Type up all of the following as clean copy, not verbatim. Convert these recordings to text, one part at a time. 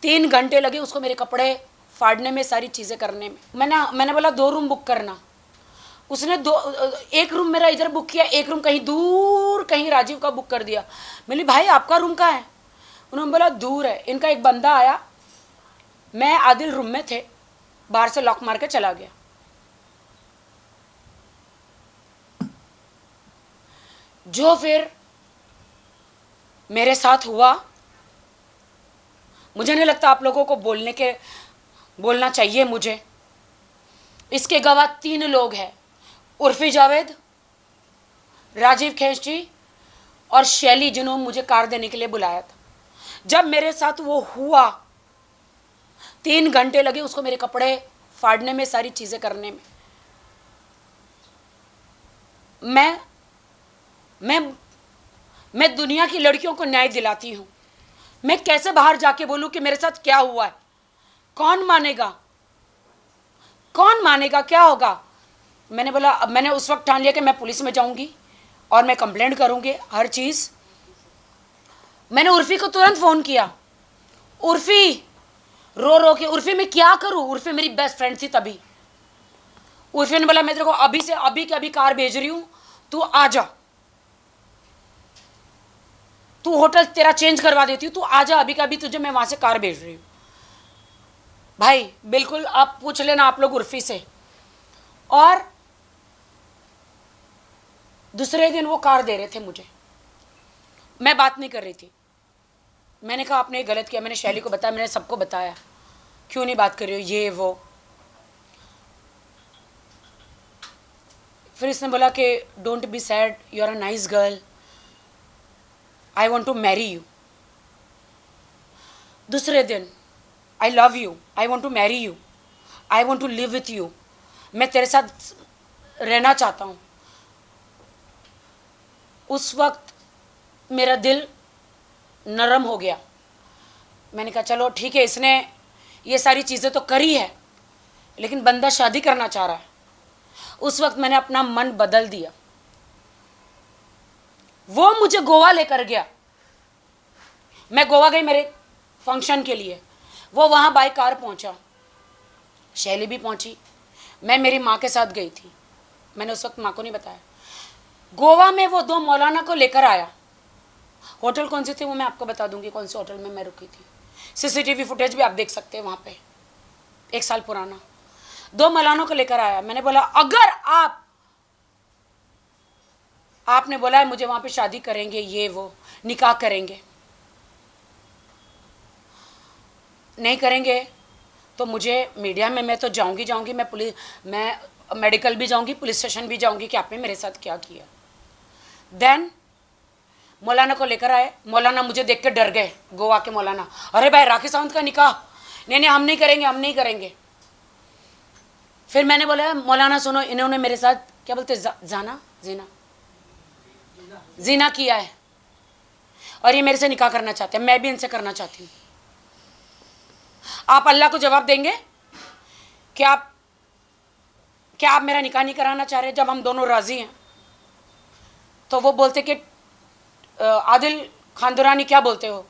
3 घंटे लगे उसको मेरे कपड़े फाड़ने में, सारी चीज़ें करने में। मैंने बोला 2 रूम बुक करना। उसने एक रूम मेरा इधर बुक किया, एक रूम कहीं दूर, कहीं राजीव का बुक कर दिया। मैंने भाई आपका रूम कहाँ है? उन्होंने बोला दूर है। इनका एक बंदा आया, मैं आदिल रूम में थे, बाहर से लॉक मार के चला गया। जो फिर मेरे साथ हुआ, मुझे नहीं लगता आप लोगों को बोलना चाहिए मुझे। इसके गवाह 3 लोग हैं, उर्फी जावेद, राजीव खेची और शैली, जिन्होंने मुझे कार देने के लिए बुलाया था। जब मेरे साथ वो हुआ, 3 घंटे लगे उसको मेरे कपड़े फाड़ने में, सारी चीज़ें करने में। मैं दुनिया की लड़कियों को न्याय दिलाती हूँ। मैं कैसे बाहर जाके बोलूँ कि मेरे साथ क्या हुआ है? कौन मानेगा? कौन मानेगा? क्या होगा? मैंने बोला, अब मैंने उस वक्त ठान लिया कि मैं पुलिस में जाऊंगी और मैं कंप्लेंट करूंगी हर चीज़। मैंने उर्फी को तुरंत फ़ोन किया। उर्फी रो रो के, उर्फी मैं क्या करूं? उर्फी मेरी बेस्ट फ्रेंड थी तभी। उर्फी ने बोला मैं तेरे को अभी से अभी के अभी कार भेज रही हूं, तू आ जा, तू होटल तेरा चेंज करवा देती हूँ, तू आ जा अभी का अभी, तुझे मैं वहां से कार भेज रही हूँ। भाई बिल्कुल आप पूछ लेना आप लोग उर्फी से। और दूसरे दिन वो कार दे रहे थे मुझे, मैं बात नहीं कर रही थी। मैंने कहा आपने गलत किया। मैंने शैली को बताया, मैंने सबको बताया, क्यों नहीं बात कर रही हो, ये वो। फिर इसने बोला कि don't be sad, you are a nice girl, I want to marry you. दूसरे दिन, I love you, I want to marry you, I want to live with you, मैं तेरे साथ रहना चाहता हूँ। उस वक्त मेरा दिल नरम हो गया। मैंने कहा चलो ठीक है, इसने ये सारी चीज़ें तो करी है, लेकिन बंदा शादी करना चाह रहा है। उस वक्त मैंने अपना मन बदल दिया। वो मुझे गोवा लेकर गया। मैं गोवा गई मेरे फंक्शन के लिए। वो वहाँ बाय कार पहुँचा, शैली भी पहुँची, मैं मेरी माँ के साथ गई थी। मैंने उस वक्त माँ को नहीं बताया। गोवा में वो 2 मौलाना को लेकर आया। होटल कौन से थे वो मैं आपको बता दूंगी, कौन से होटल में मैं रुकी थी। सीसीटीवी फुटेज भी आप देख सकते हैं वहाँ पे, 1 साल पुराना। 2 मौलानों को लेकर आया। मैंने बोला अगर आपने बोला है मुझे वहाँ पे शादी करेंगे, ये वो निकाह करेंगे, नहीं करेंगे तो मुझे मीडिया में मैं तो जाऊंगी, मैं मेडिकल भी जाऊंगी, पुलिस स्टेशन भी जाऊंगी कि आपने मेरे साथ क्या किया। देन मौलाना को लेकर आए। मौलाना मुझे देख के डर गए, गोवा के मौलाना। अरे भाई राखी सावंत का निकाह, नहीं हम नहीं करेंगे। फिर मैंने बोला मौलाना सुनो, इन्होंने मेरे साथ क्या बोलते जीना किया है और ये मेरे से निकाह करना चाहते हैं, मैं भी इनसे करना चाहती हूँ। आप अल्लाह को जवाब देंगे कि क्या आप मेरा निकाह नहीं कराना चाह रहे? जब हम दोनों राजी हैं। तो वो बोलते कि आदिल खान दुरानी क्या बोलते हो?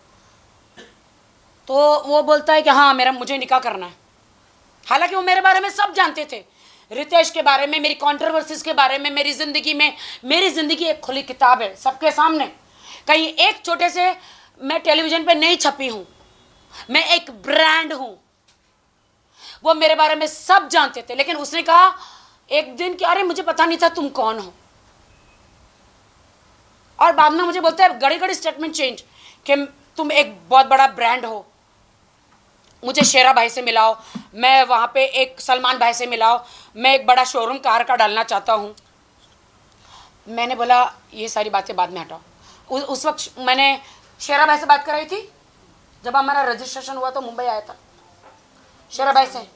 तो वो बोलता है कि हाँ मुझे निकाह करना है। हालांकि वो मेरे बारे में सब जानते थे, रितेश के बारे में, मेरी कंट्रोवर्सीज के बारे में, मेरी ज़िंदगी एक खुली किताब है सबके सामने। कहीं एक छोटे से मैं टेलीविज़न पे नहीं छपी हूँ, मैं एक ब्रांड हूँ। वो मेरे बारे में सब जानते थे। लेकिन उसने कहा एक दिन कि अरे मुझे पता नहीं था तुम कौन हो। और बाद में मुझे बोलते हैं घड़ी स्टेटमेंट चेंज कि तुम एक बहुत बड़ा ब्रांड हो, मुझे शेरा भाई से मिलाओ, मैं वहाँ पे एक सलमान भाई से मिलाओ, मैं एक बड़ा शोरूम कार का डालना चाहता हूँ। मैंने बोला ये सारी बातें बाद में हटाओ। उस वक्त मैंने शेरा भाई से बात कराई थी जब हमारा रजिस्ट्रेशन हुआ तो मुंबई आया था शेरा भाई से।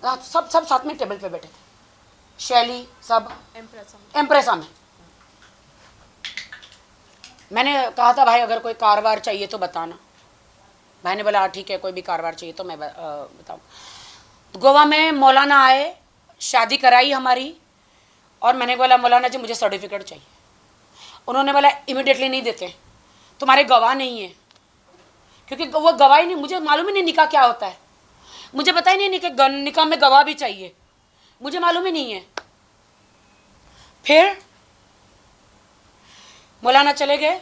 सब साथ में टेबल पे बैठे थे, शैली सब एम्प्रेसा में। मैंने कहा था भाई अगर कोई कारवार चाहिए तो बताना। भाई ने बोला ठीक है, कोई भी कारवार चाहिए तो मैं बताऊँ। गोवा में मौलाना आए, शादी कराई हमारी। और मैंने बोला मौलाना जी मुझे सर्टिफिकेट चाहिए। उन्होंने बोला इमिडिएटली नहीं देते, तुम्हारे गवाह नहीं है, क्योंकि वो गवाही नहीं, मुझे मालूम ही नहीं निकाह क्या होता है, मुझे पता ही नहीं कि निकाह में गवाह भी चाहिए, मुझे मालूम ही नहीं है। फिर मौलाना चले गए,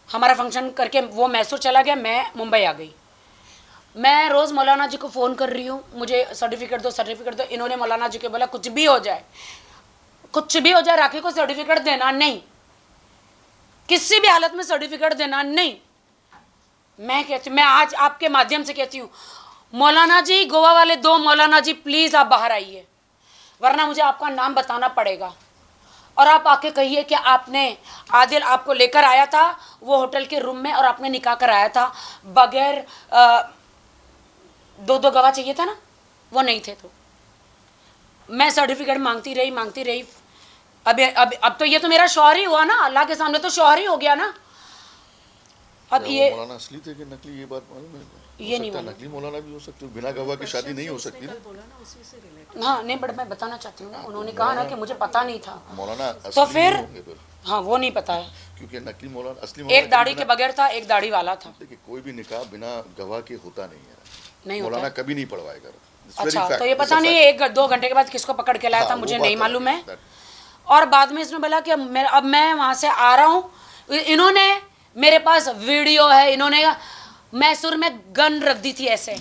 हमारा फंक्शन करके वो मैसूर चला गया, मैं मुंबई आ गई। मैं रोज़ मौलाना जी को फ़ोन कर रही हूँ, मुझे सर्टिफिकेट दो सर्टिफिकेट दो। इन्होंने मौलाना जी को बोला कुछ भी हो जाए, कुछ भी हो जाए, राखी को सर्टिफिकेट देना नहीं, किसी भी हालत में सर्टिफिकेट देना नहीं। मैं कहती, मैं आज आपके माध्यम से कहती हूँ, मौलाना जी, गोवा वाले 2 मौलाना जी, प्लीज़ आप बाहर आइए, वरना मुझे आपका नाम बताना पड़ेगा। और आप आके कहिए कि आपने, आदिल आपको लेकर आया था वो होटल के रूम में और आपने निकाह कराया था बगैर 2 गवाह चाहिए था ना, वो नहीं थे। तो मैं सर्टिफिकेट मांगती रही। अब तो ये तो मेरा शौहर ही हुआ ना, अल्लाह के सामने तो शौहर ही हो गया ना। अब ये मौलाना असली थे कि नकली, ये बात मालूम है? ये नहीं मालूम। नकली मौलाना भी हो सकते हो, बिना गवाह की शादी नहीं हो सकती ना। हाँ नहीं, बट मैं बताना चाहती हूँ ना, उन्होंने कहा ना कि मुझे पता नहीं था, मौलाना तो असली फिर होंगे फिर। हाँ वो नहीं पता है, क्योंकि नकली मौलाना, असली मौलाना एक दाढ़ी के बगैर था, एक दाढ़ी वाला था। देखिए कोई भी निकाह बिना गवाह के होता नहीं है, नहीं होता मौलाना है। कभी नहीं पढ़वाएगा। अच्छा, तो ये पता नहीं 1-2 घंटे के बाद किसको पकड़ के लाया था, मुझे नहीं मालूम है। और बाद में इसने बोला कि अब मैं वहाँ से आ रहा हूँ। इन्होंने, मेरे पास वीडियो है, इन्होंने मैसूर में गन रख दी थी, ऐसे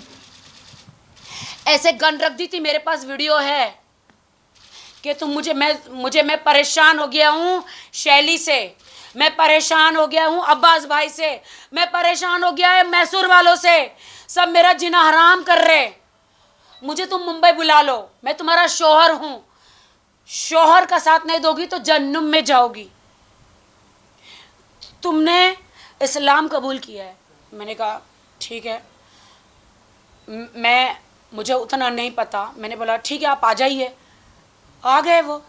गन रख दी थी, मेरे पास वीडियो है कि तुम मैं परेशान हो गया हूँ शैली से, मैं परेशान हो गया हूँ अब्बास भाई से, मैं परेशान हो गया है मैसूर वालों से, सब मेरा जीना हराम कर रहे, मुझे तुम मुंबई बुला लो, मैं तुम्हारा शौहर हूँ, शौहर का साथ नहीं दोगी तो जहन्नुम में जाओगी, तुमने इस्लाम कबूल किया है। मैंने कहा ठीक है, मुझे उतना नहीं पता। मैंने बोला ठीक है आप आ जाइए। आ गए वो।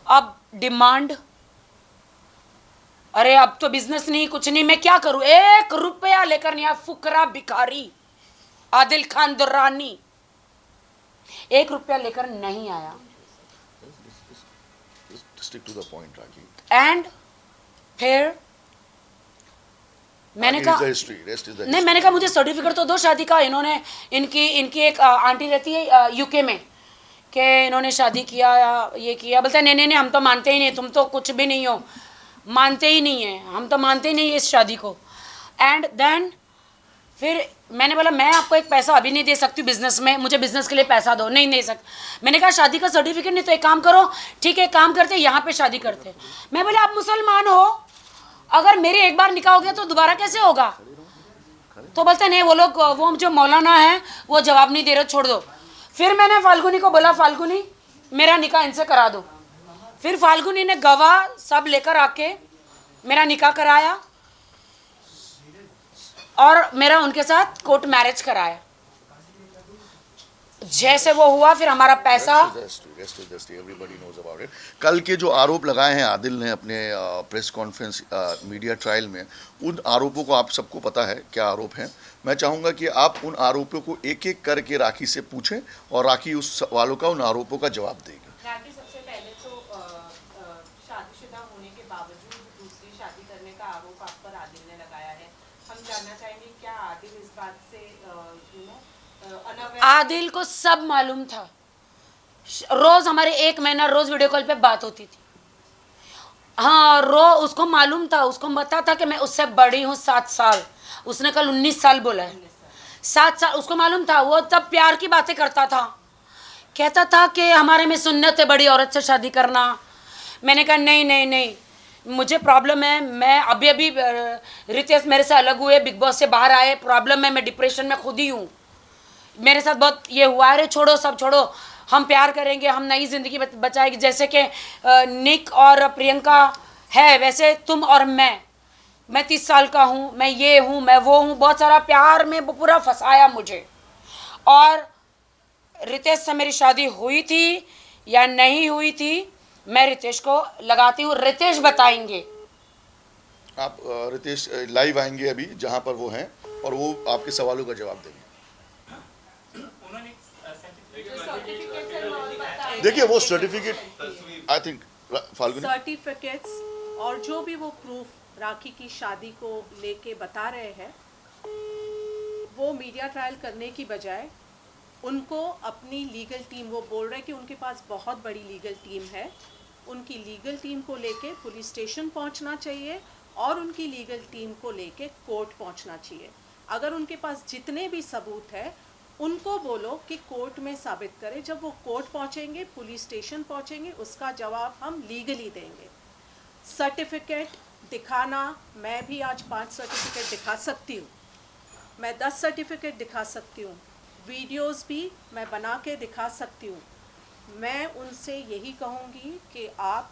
अब डिमांड, अरे अब तो बिजनेस नहीं, कुछ नहीं, मैं क्या करूं, 1 रुपया लेकर नहीं आया, फुकरा भिखारी आदिल खान दुर्रानी 1 रुपया लेकर नहीं आया। Stick to the point Rakhi. And फिर मैंने कहा नहीं, मैंने कहा मुझे सर्टिफिकेट तो दो शादी का। इन्होंने, इनकी एक आंटी रहती है यूके में, कि इन्होंने शादी किया या ये किया। बोलते नहीं नहीं नहीं, हम तो मानते ही नहीं, तुम तो कुछ भी नहीं हो, मानते ही नहीं है, हम तो मानते ही नहीं इस शादी को। एंड देन फिर मैंने बोला मैं आपको एक पैसा अभी नहीं दे सकती बिजनेस में, मुझे बिजनेस के लिए पैसा दो। नहीं दे सकती। मैंने कहा शादी का सर्टिफिकेट नहीं तो एक काम करो, ठीक है काम करते यहाँ पे शादी करते। मैं बोले आप मुसलमान हो, अगर मेरी एक बार निकाह हो गया तो दोबारा कैसे होगा? तो बोलते नहीं, वो लोग, वो जो मौलाना है वो जवाब नहीं दे रहे, छोड़ दो। फिर मैंने फाल्गुनी को बोला, फाल्गुनी मेरा निकाह इनसे करा दो। फिर फाल्गुनी ने गवाह सब लेकर आके मेरा निकाह कराया और मेरा उनके साथ कोर्ट मैरिज कराया। जैसे वो हुआ फिर हमारा पैसा। Everybody knows about it. कल के जो आरोप लगाए हैं आदिल ने अपने प्रेस कॉन्फ्रेंस मीडिया ट्रायल में, उन आरोपों को आप सबको पता है क्या आरोप हैं। मैं चाहूँगा कि आप उन आरोपों को एक एक करके राखी से पूछें और राखी उस सवालों का, उन आरोपों का जवाब देगी। राखी, सबसे पहले तो शादीशुदा होने के बावजूद दूसरी शादी करने का आरोप आप पर आदिल ने लगाया है। हम जानना चाहेंगे क्या आदिल इस बात से आदिल को सब मालूम था। रोज हमारे 1 महीना रोज वीडियो कॉल पे बात होती थी। हाँ उसको मालूम था, उसको पता था कि मैं उससे बड़ी हूँ 7 साल। उसने कल 19 साल बोला है, 7 साल उसको मालूम था। वो तब प्यार की बातें करता था, कहता था कि हमारे में सुन्नत है बड़ी औरत से शादी करना। मैंने कहा नहीं नहीं नहीं, मुझे प्रॉब्लम है, मैं अभी रितेश मेरे से अलग हुए, बिग बॉस से बाहर आए, प्रॉब्लम है, मैं डिप्रेशन में खुद ही हूँ, मेरे साथ बहुत ये हुआ। अरे छोड़ो, सब छोड़ो, हम प्यार करेंगे, हम नई ज़िंदगी बचाएंगे। जैसे कि निक और प्रियंका है वैसे तुम और मैं 30 साल का हूँ, मैं ये हूँ, मैं वो हूँ। बहुत सारा प्यार में पूरा फंसाया मुझे। और रितेश से मेरी शादी हुई थी या नहीं हुई थी, मैं रितेश को लगाती हूँ, रितेश बताएंगे। आप रितेश लाइव आएंगे अभी जहाँ पर वो हैं और वो आपके सवालों का जवाब देंगे। देखिए वो certificate, I think Falguni, certificates और जो भी वो प्रूफ राखी की शादी को लेके बता रहे हैं, वो मीडिया ट्रायल करने की बजाय उनको अपनी लीगल टीम, वो बोल रहे हैं कि उनके पास बहुत बड़ी लीगल टीम है, उनकी लीगल टीम को लेके पुलिस स्टेशन पहुंचना चाहिए और उनकी लीगल टीम को लेके कोर्ट पहुंचना चाहिए। अगर उनके पास जितने भी सबूत है उनको बोलो कि कोर्ट में साबित करें। जब वो कोर्ट पहुंचेंगे, पुलिस स्टेशन पहुंचेंगे, उसका जवाब हम लीगली देंगे। सर्टिफिकेट दिखाना, मैं भी आज 5 सर्टिफिकेट दिखा सकती हूँ, मैं 10 सर्टिफिकेट दिखा सकती हूँ, वीडियोस भी मैं बना के दिखा सकती हूँ। मैं उनसे यही कहूँगी कि आप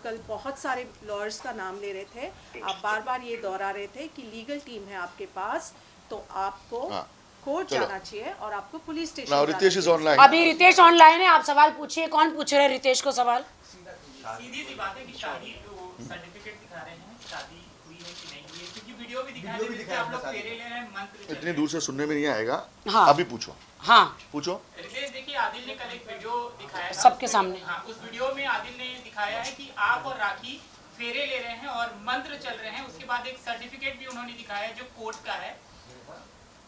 कल बहुत सारे लॉयर्स का नाम ले रहे थे, आप बार बार ये दोहरा रहे थे कि लीगल टीम है आपके पास, तो आपको हाँ, कोर्ट चलो। जाना चाहिए और आपको पुलिस स्टेशन नाउ जाना रितेश इज चाहिए। ऑनलाइन। अभी रितेश ऑनलाइन है, आप सवाल पूछिए। कौन पूछ रहे हैं रितेश को सवाल? सीधी सी बात है कि शादी वो सर्टिफिकेट दिखा रहे हैं, शादी हुई है कि नहीं हुई है, क्योंकि वीडियो भी दिखाया है जिसमें आप लोग फेरे ले रहे हैं, मंत्र चल इतनी रहे दूर से सुनने में नहीं आएगा। हाँ। अभी पूछो, हाँ, पूछो। हैं। रितेश देखिए, आदिल ने कल एक वीडियो दिखाया था सबके सामने। हाँ, उस वीडियो में आदिल ने दिखाया है कि आप और राखी फेरे ले रहे हैं और मंत्र चल रहे हैं। उसके बाद एक सर्टिफिकेट भी उन्होंने दिखाया है जो कोर्ट का है।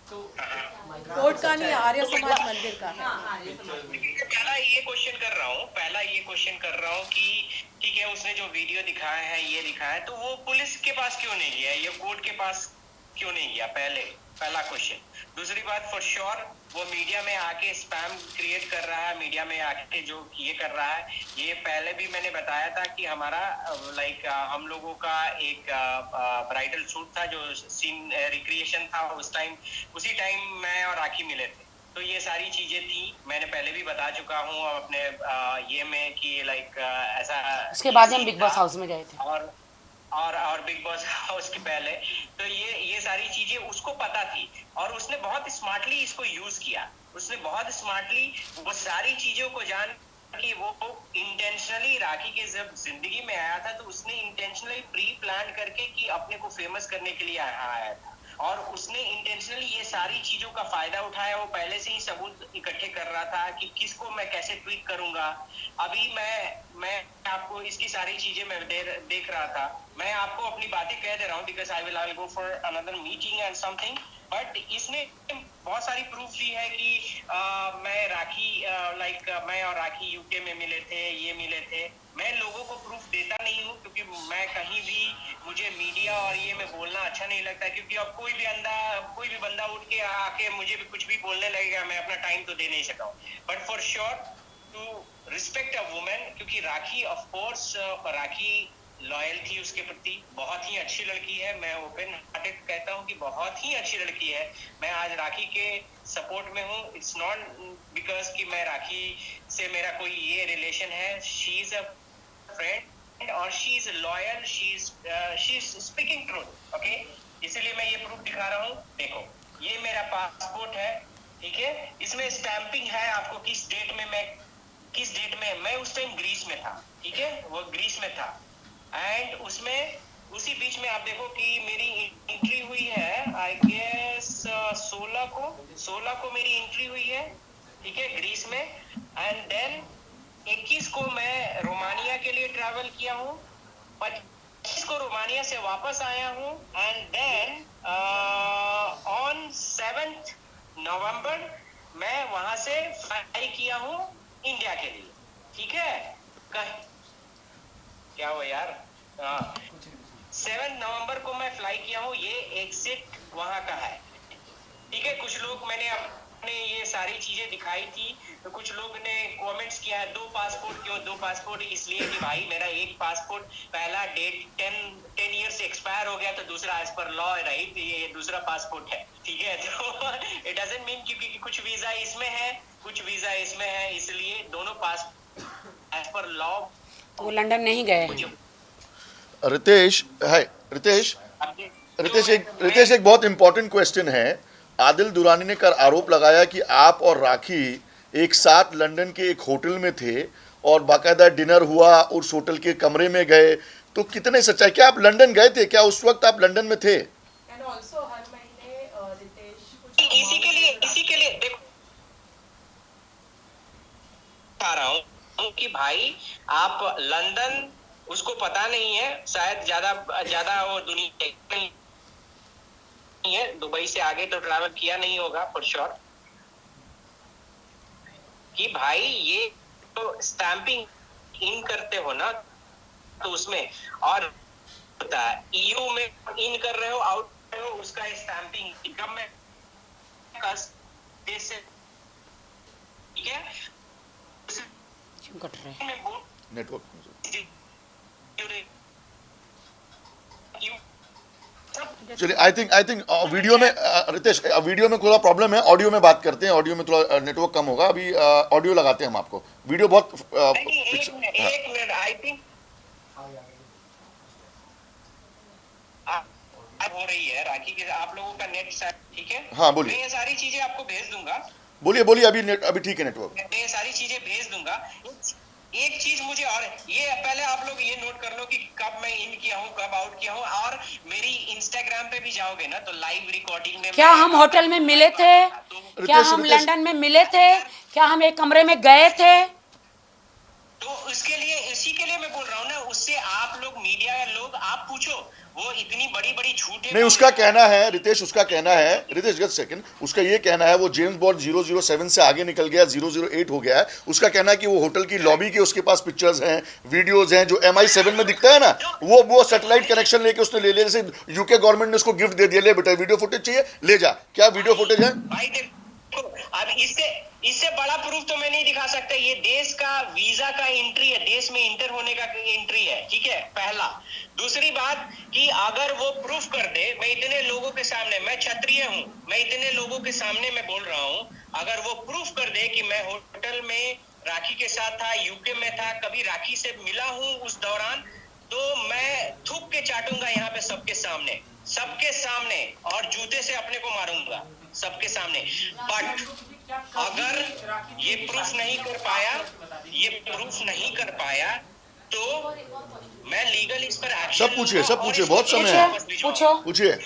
तो कोर्ट का नहीं, आर्य समाज मंदिर का है। पहला ये क्वेश्चन कर रहा हूँ कि ठीक है, उसने जो वीडियो दिखाया है, ये दिखाया है, तो वो पुलिस के पास क्यों नहीं गया, ये कोर्ट के पास क्यों नहीं गया? पहला क्वेश्चन। दूसरी बात, फॉर श्योर वो मीडिया में आके स्पैम क्रिएट कर रहा है, मीडिया में आके जो ये कर रहा है, ये पहले भी मैंने बताया था कि हमारा हम लोगों का एक ब्राइडल शूट था, जो सीन रिक्रिएशन था उसी टाइम मैं और राखी मिले थे। तो ये सारी चीजें थी, मैंने पहले भी बता चुका हूँ अपने ये में कि ऐसा। उसके बाद हम बिग बॉस हाउस में गए थे और बिग बॉस हाउस के पहले, तो ये सारी चीजें उसको पता थी और उसने बहुत स्मार्टली इसको यूज किया। उसने बहुत स्मार्टली वो सारी चीजों को जान कि वो इंटेंशनली राखी के जब जिंदगी में आया था, तो उसने इंटेंशनली प्री प्लान करके कि अपने को फेमस करने के लिए आया था और उसने इंटेंशनली ये सारी चीजों का फायदा उठाया। वो पहले से ही सबूत इकट्ठे कर रहा था कि किसको मैं कैसे ट्वीट करूंगा। अभी मैं आपको इसकी सारी चीजें मैं देख रहा था। मैं आपको अपनी बातें कह दे रहा हूँ because I will go for another meeting and something, but इसने बहुत सारी प्रूफ दी है कि मैं और राखी यूके में मिले थे। मैं लोगों को प्रूफ देता नहीं हूँ क्योंकि मैं कहीं भी, मुझे मीडिया और ये में बोलना अच्छा नहीं लगता, क्योंकि अब कोई भी बंदा उठ के आके मुझे भी कुछ भी बोलने लगेगा, मैं अपना टाइम तो दे नहीं सका हूँ। But for sure to respect a women, क्योंकि Rakhi of course Rakhi loyal थी उसके प्रति, बहुत ही अच्छी लड़की है। मैं ओपन हार्टेड कहता हूँ कि बहुत ही अच्छी लड़की है। मैं आज राखी के सपोर्ट में हूँ। इट्स नॉट बिकॉज कि मैं राखी से मेरा कोई ये रिलेशन है। शी इज अ फ्रेंड और she is loyal, she is speaking truth, okay. इसीलिए मैं ये प्रूफ दिखा रहा हूँ। देखो, ये मेरा पासपोर्ट है, ठीक है, इसमें स्टैंपिंग है आपको किस डेट में मैं उस टाइम ग्रीस में था, ठीक है, वो ग्रीस में था। एंड उसमें उसी बीच में आप देखो कि मेरी एंट्री हुई है, आई गेस 16 को मेरी एंट्री हुई है, ठीक है, ग्रीस में। एंड देन 21 को मैं रोमानिया के लिए ट्रैवल किया हूँ, 25 को रोमानिया से वापस आया हूँ। एंड देन ऑन 7 नवंबर मैं वहां से फ्लाई किया हूँ इंडिया के लिए, ठीक है। क्या हो यार, 7 नवंबर को मैं फ्लाई किया हूँ, ये एग्जिट वहां का है, ठीक है। कुछ लोग, मैंने अपने ये सारी चीजें दिखाई थी, तो कुछ लोग ने कमेंट्स किया है 2 पासपोर्ट क्यों, 2 पासपोर्ट, इसलिए कि भाई मेरा एक पासपोर्ट पहला डेट 10 ईयर से एक्सपायर हो गया, तो दूसरा एज पर लॉ रही, तो ये दूसरा पासपोर्ट है, ठीक है। तो इट डजंट मीन क्योंकि कुछ वीजा इसमें है, कुछ वीजा इसमें है, इसलिए दोनों पासपोर्ट एज पर लॉ। तो वो लंदन नहीं गए हैं। रितेश, हाय रितेश, रितेश एक बहुत इंपॉर्टेंट क्वेश्चन है। आदिल दुरानी ने कर आरोप लगाया कि आप और राखी एक साथ लंदन के एक होटल में थे और बाकायदा डिनर हुआ, उस होटल के कमरे में गए, तो कितने सच्चाई? क्या आप लंदन गए थे? क्या उस वक्त आप लंदन में थे? एंड ऑल्सो हर महीने रितेश इसी के लिए देखो आ रहा हूँ कि भाई आप लंदन उसको पता नहीं है, शायद ज्यादा ज्यादा वो दुनिया नहीं है, दुबई से आगे तो ट्रैवल किया नहीं होगा फॉर श्योर, कि भाई ये तो स्टैंपिंग इन करते हो ना, तो उसमें और होता है ईयू में इन कर रहे हो, आउट कर रहे हो, उसका स्टैंपिंग कब में देश से, ठीक है, क्यों कट रहे हैं? में नेटवर्क चलिए, आई थिंक वीडियो में रितेश, वीडियो में थोड़ा प्रॉब्लम है, ऑडियो में बात करते हैं, ऑडियो में थोड़ा नेटवर्क कम होगा, अभी ऑडियो लगाते हैं हम आपको, वीडियो बहुत एक मिनट आई थिंक हो रही है राखी के, आप लोगों का नेट, ठीक है, हाँ बोलिए, मैं ये सारी चीजें आपको भेज दूंगा, बोलिए अभी ठीक है नेटवर्क, मैं ये सारी चीजें भेज दूंगा। एक चीज मुझे और, ये पहले आप लोग ये नोट कर लो कि कब मैं इन किया हूँ, कब आउट किया हूँ, और मेरी इंस्टाग्राम पे भी जाओगे ना तो लाइव रिकॉर्डिंग में क्या हम होटल में मिले थे? क्या हम रितेश, लंदन में मिले थे? क्या हम एक कमरे में गए थे? तो इसके लिए, इसी के लिए मैं बोल रहा हूँ ना, उससे आप लोग मीडिया लोग आप पूछो, वो इतनी बड़ी बड़ी झूठे, नहीं उसका कहना है रितेश, उसका कहना है रितेश जस्ट सेकंड, उसका ये कहना है वो जेम्स बॉन्ड 007 से आगे निकल गया, 008 हो गया है, उसका कहना है कि वो होटल की लॉबी के उसके पास पिक्चर्स हैं, वीडियोस हैं, जो MI7 में दिखता है ना, वो सैटेलाइट कनेक्शन लेके उसने ले लिया, जैसे यूके गवर्नमेंट ने उसको गिफ्ट दे दिया, ले बेटा वीडियो फुटेज चाहिए ले जा, क्या वीडियो फुटेज है भाई देखो, अब इससे बड़ा प्रूफ तो मैं नहीं दिखा सकता, ये देश का वीजा का एंट्री है, देश में इंटर होने का एंट्री है, ठीक है, पहला। दूसरी बात कि अगर वो प्रूफ कर दे, मैं इतने लोगों के सामने, मैं क्षत्रिय हूं, मैं इतने लोगों के सामने मैं बोल रहा हूं, अगर वो प्रूफ कर दे कि मैं होटल में राखी के साथ था, यूके में था, कभी राखी से मिला हूं उस दौरान, तो मैं थूक के चाटूंगा यहाँ पे सबके सामने, और जूते से अपने को मारूंगा सबके सामने। बट अगर ये प्रूफ नहीं कर पाया, तो मैं लीगल इस पर एक्शन, सब पूछिए बहुत समय है, पूछिए।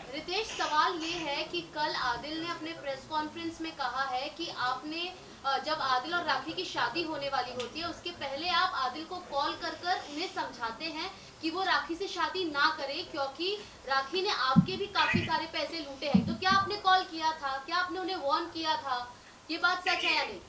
रितेश, सवाल ये है कि कल आदिल ने अपने प्रेस कॉन्फ्रेंस में कहा है कि आपने जब आदिल और राखी की शादी होने वाली होती है उसके पहले आप आदिल को कॉल कर उन्हें समझाते हैं कि वो राखी से शादी ना करे, क्योंकि राखी ने आपके भी काफी सारे पैसे लूटे हैं। तो क्या आपने कॉल किया था? क्या आपने उन्हें वार्न किया था? ये बात सच है या नहीं?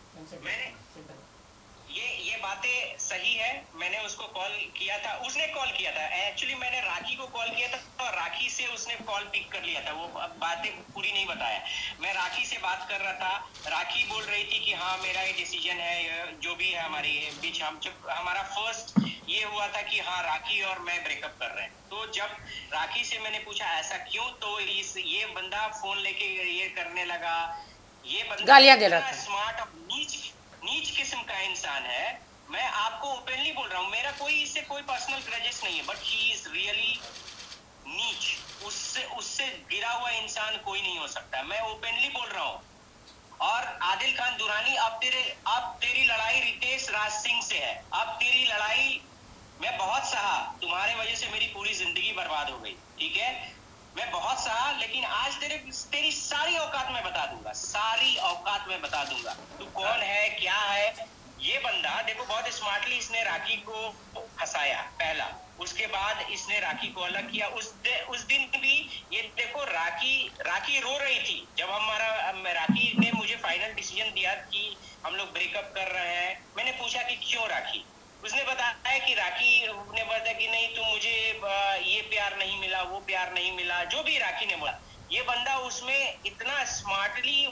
ये बातें सही है, मैंने उसको कॉल किया था, उसने कॉल किया था, एक्चुअली मैंने राखी को कॉल किया था और राखी से उसने कॉल पिक कर लिया था, वो बातें पूरी नहीं बताया, मैं राखी से बात कर रहा था, राखी बोल रही थी कि हाँ मेरा ये डिसीजन है, जो भी है हमारी बीच, हम जब हमारा फर्स्ट ये हुआ था कि हाँ राखी और मैं ब्रेकअप कर रहे हैं, तो जब राखी से मैंने पूछा ऐसा क्यों, तो ये बंदा फोन लेके ये करने लगा, ये बंदा गालियां दे रहा था, स्मार्ट और नीच किस्म का इंसान है। मैं आपको ओपनली बोल रहा हूँ, मेरा कोई इससे कोई पर्सनल ग्रजेस नहीं है, बट ही इज रियली नीच, उससे गिरा हुआ इंसान कोई नहीं हो सकता, मैं ओपनली बोल रहा हूँ। और आदिल खान दुरानी, अब तेरी लड़ाई रितेश राज सिंह से है, अब तेरी लड़ाई मैं बहुत सहा, तुम्हारे वजह से मेरी पूरी जिंदगी बर्बाद हो गई, ठीक है, मैं बहुत सहा, लेकिन आज तेरी सारी औकात में बता दूंगा, सारी औकात में बता दूंगा, तू कौन है क्या है। ये बंदा देखो बहुत स्मार्टली इसने राखी को फंसाया पहला, उसके बाद इसने राखी को अलग किया, उस दिन भी ये देखो राखी रो रही थी जब राखी ने मुझे फाइनल डिसीजन दिया कि हम लोग ब्रेकअप कर रहे हैं, मैंने पूछा कि क्यों राखी, उसने बताया कि राखी ने बताया कि नहीं तुम मुझे ये प्यार नहीं मिला, वो प्यार नहीं मिला, जो भी राखी ने बोला, ये बंदा उसमें इतना स्मार्टली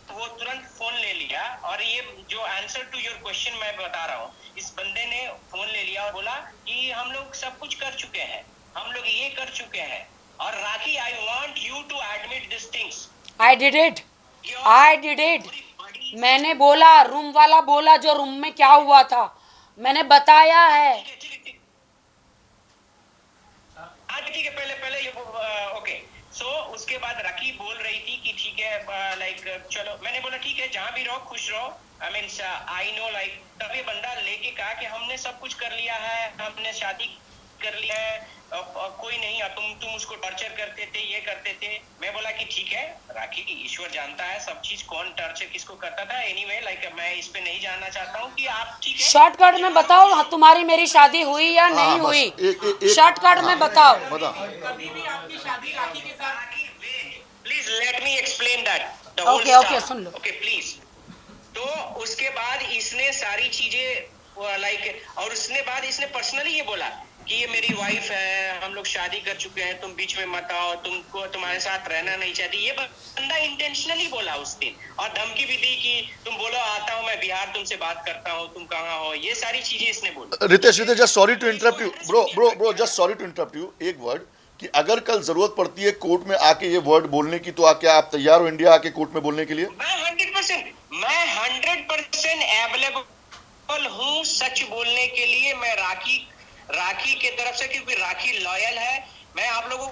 वो तुरंत फोन ले लिया, और ये जो आंसर टू योर क्वेश्चन मैं बता रहा हूँ, इस बंदे ने फोन ले लिया और बोला कि हम लोग सब कुछ कर चुके हैं, हम लोग ये कर चुके हैं, और Rakhi I want you to admit this things, I did it, मैंने बोला, रूम वाला बोला जो रूम में क्या हुआ था मैंने बताया है। ठीक है, पहले ये ओके, सो उसके बाद राखी बोल रही थी कि ठीक है लाइक चलो, मैंने बोला ठीक है जहां भी रहो खुश रहो, I mean I know like, तभी बंदा लेके कहा कि हमने सब कुछ कर लिया है, हमने शादी कर लिया है, कोई नहीं, तुम उसको टॉर्चर करते थे, ये करते थे। मैं बोला कि ठीक है राखी, ईश्वर जानता है सब चीज, कौन टॉर्चर किसको करता था। एनीवे लाइक मैं इस पे नहीं जानना चाहता हूँ कि आप ठीक है शॉर्टकट में बताओ, हाँ, तुम्हारी मेरी शादी हुई या नहीं बस हुई? एक शॉर्टकट में बताओ। बता। कभी भी आपकी शादी राखी के साथ please let me explain that. Okay, okay, soon low. Okay please. तो उसके बाद इसने सारी चीजें लाइक, और उसने बाद इसने पर्सनली ये बोला कि ये मेरी वाइफ है, हम लोग शादी कर चुके हैं, तुम बीच में मत आओ, तुमको तुम्हारे साथ रहना नहीं चाहती। ये बंदा इंटेंशनली बोला उस दिन, और धमकी भी दी कि तुम बोलो आता हूँ मैं बिहार, तुमसे बात करता हूँ, तुम कहाँ हो, ये सारी चीजें इसने बोली। Ritesh, just sorry to interrupt you bro, just sorry to interrupt you. एक वर्ड कि अगर कल जरूरत पड़ती है कोर्ट में आके ये वर्ड बोलने की, तो क्या आप तैयार हो इंडिया आके कोर्ट में बोलने के लिए? मैं 100% अवेलेबल हूँ सच बोलने के लिए। मैं राखी के तरफ से, क्योंकि राखी लॉयल है। मैं आप लोगों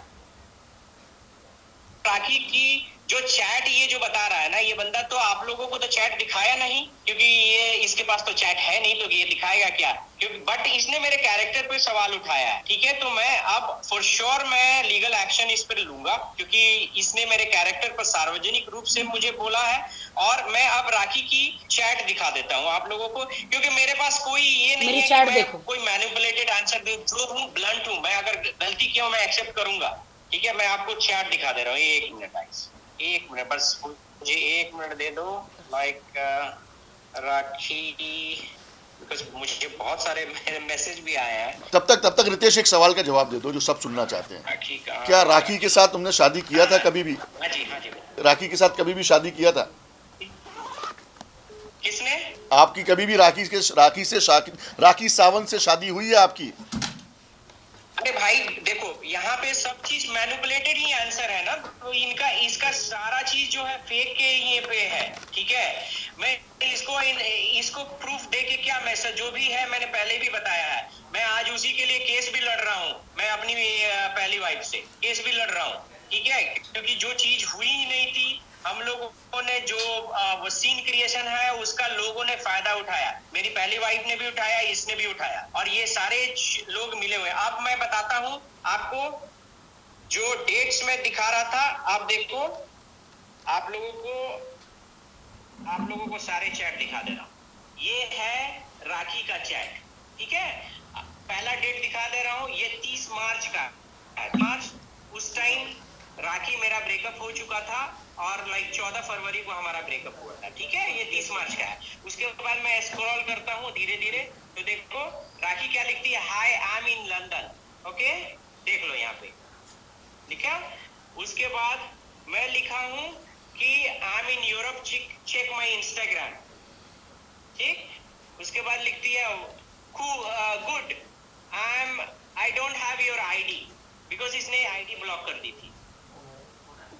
राखी की जो चैट ये जो बता रहा है ना ये बंदा, तो आप लोगों को तो चैट दिखाया नहीं, क्योंकि ये इसके पास तो चैट है नहीं, तो ये दिखाएगा क्या? क्योंकि बट इसने मेरे कैरेक्टर पे सवाल उठाया है, ठीक है। तो मैं अब फॉर श्योर मैं लीगल एक्शन इस पर लूंगा, क्योंकि इसने मेरे कैरेक्टर पर सार्वजनिक रूप से मुझे बोला है। और मैं अब राखी की चैट दिखा देता हूँ आप लोगों को, क्योंकि मेरे पास कोई ये नहीं मेरी है चैट कि मैं देखो। कोई मैनिपुलेटेड आंसर दूं। जो हूँ ब्लंट हूँ मैं, अगर गलती की हो मैं एक्सेप्ट करूंगा, ठीक है। मैं आपको चैट दिखा दे रहा हूँ, 1 मिनट गाइस, 1 मिनट बस, मुझे 1 मिनट दे दो। लाइक राखी, बिकॉज मुझे बहुत सारे मैसेज भी आए हैं। तब तक रितेश एक सवाल का जवाब दे दो जो सब सुनना चाहते हैं। राखी का, क्या राखी के साथ तुमने शादी किया था कभी भी? हाँ जी, हाँ जी। राखी के साथ कभी भी शादी किया था? किसने? आपकी कभी भी राखी सावंत से शादी हुई है आपकी? अरे भाई देखो, यहाँ पे सब चीज मैनिपुलेटेड ही आंसर है ना, तो इसका सारा चीज जो है फेक के ये पे है, ठीक है। मैं इसको प्रूफ दे के क्या मैसेज जो भी है मैंने पहले भी बताया है। मैं आज उसी के लिए केस भी लड़ रहा हूँ, मैं अपनी पहली वाइफ से केस भी लड़ रहा हूँ, ठीक है। क्योंकि जो चीज हुई ही नहीं थी, हम लोगों ने जो वो सीन क्रिएशन है उसका लोगों ने फायदा उठाया। मेरी पहली वाइफ ने भी उठाया, इसने भी उठाया, और ये सारे लोग मिले हुए। अब मैं बताता हूँ आपको, जो डेट्स में दिखा रहा था, आप देखो, आप लोगों को सारे चैट दिखा दे रहा हूँ। ये है राखी का चैट, ठीक है। पहला डेट दिखा दे रहा हूँ, ये 30 मार्च का मार्च। उस टाइम राखी मेरा ब्रेकअप हो चुका था, और लाइक 14 फरवरी को हमारा ब्रेकअप हुआ था, ठीक है। ये 30 मार्च का है। उसके बाद मैं स्क्रॉल करता हूँ धीरे धीरे, तो देखो राखी क्या लिखती है, hi I am in London, okay, देख लो यहाँ पे लिखा। उसके बाद मैं लिखा हूँ कि I am in Europe, check my Instagram, ठीक। उसके बाद लिखती है good, I don't have your ID, because इसने आईडी ब्लॉक कर दी थी।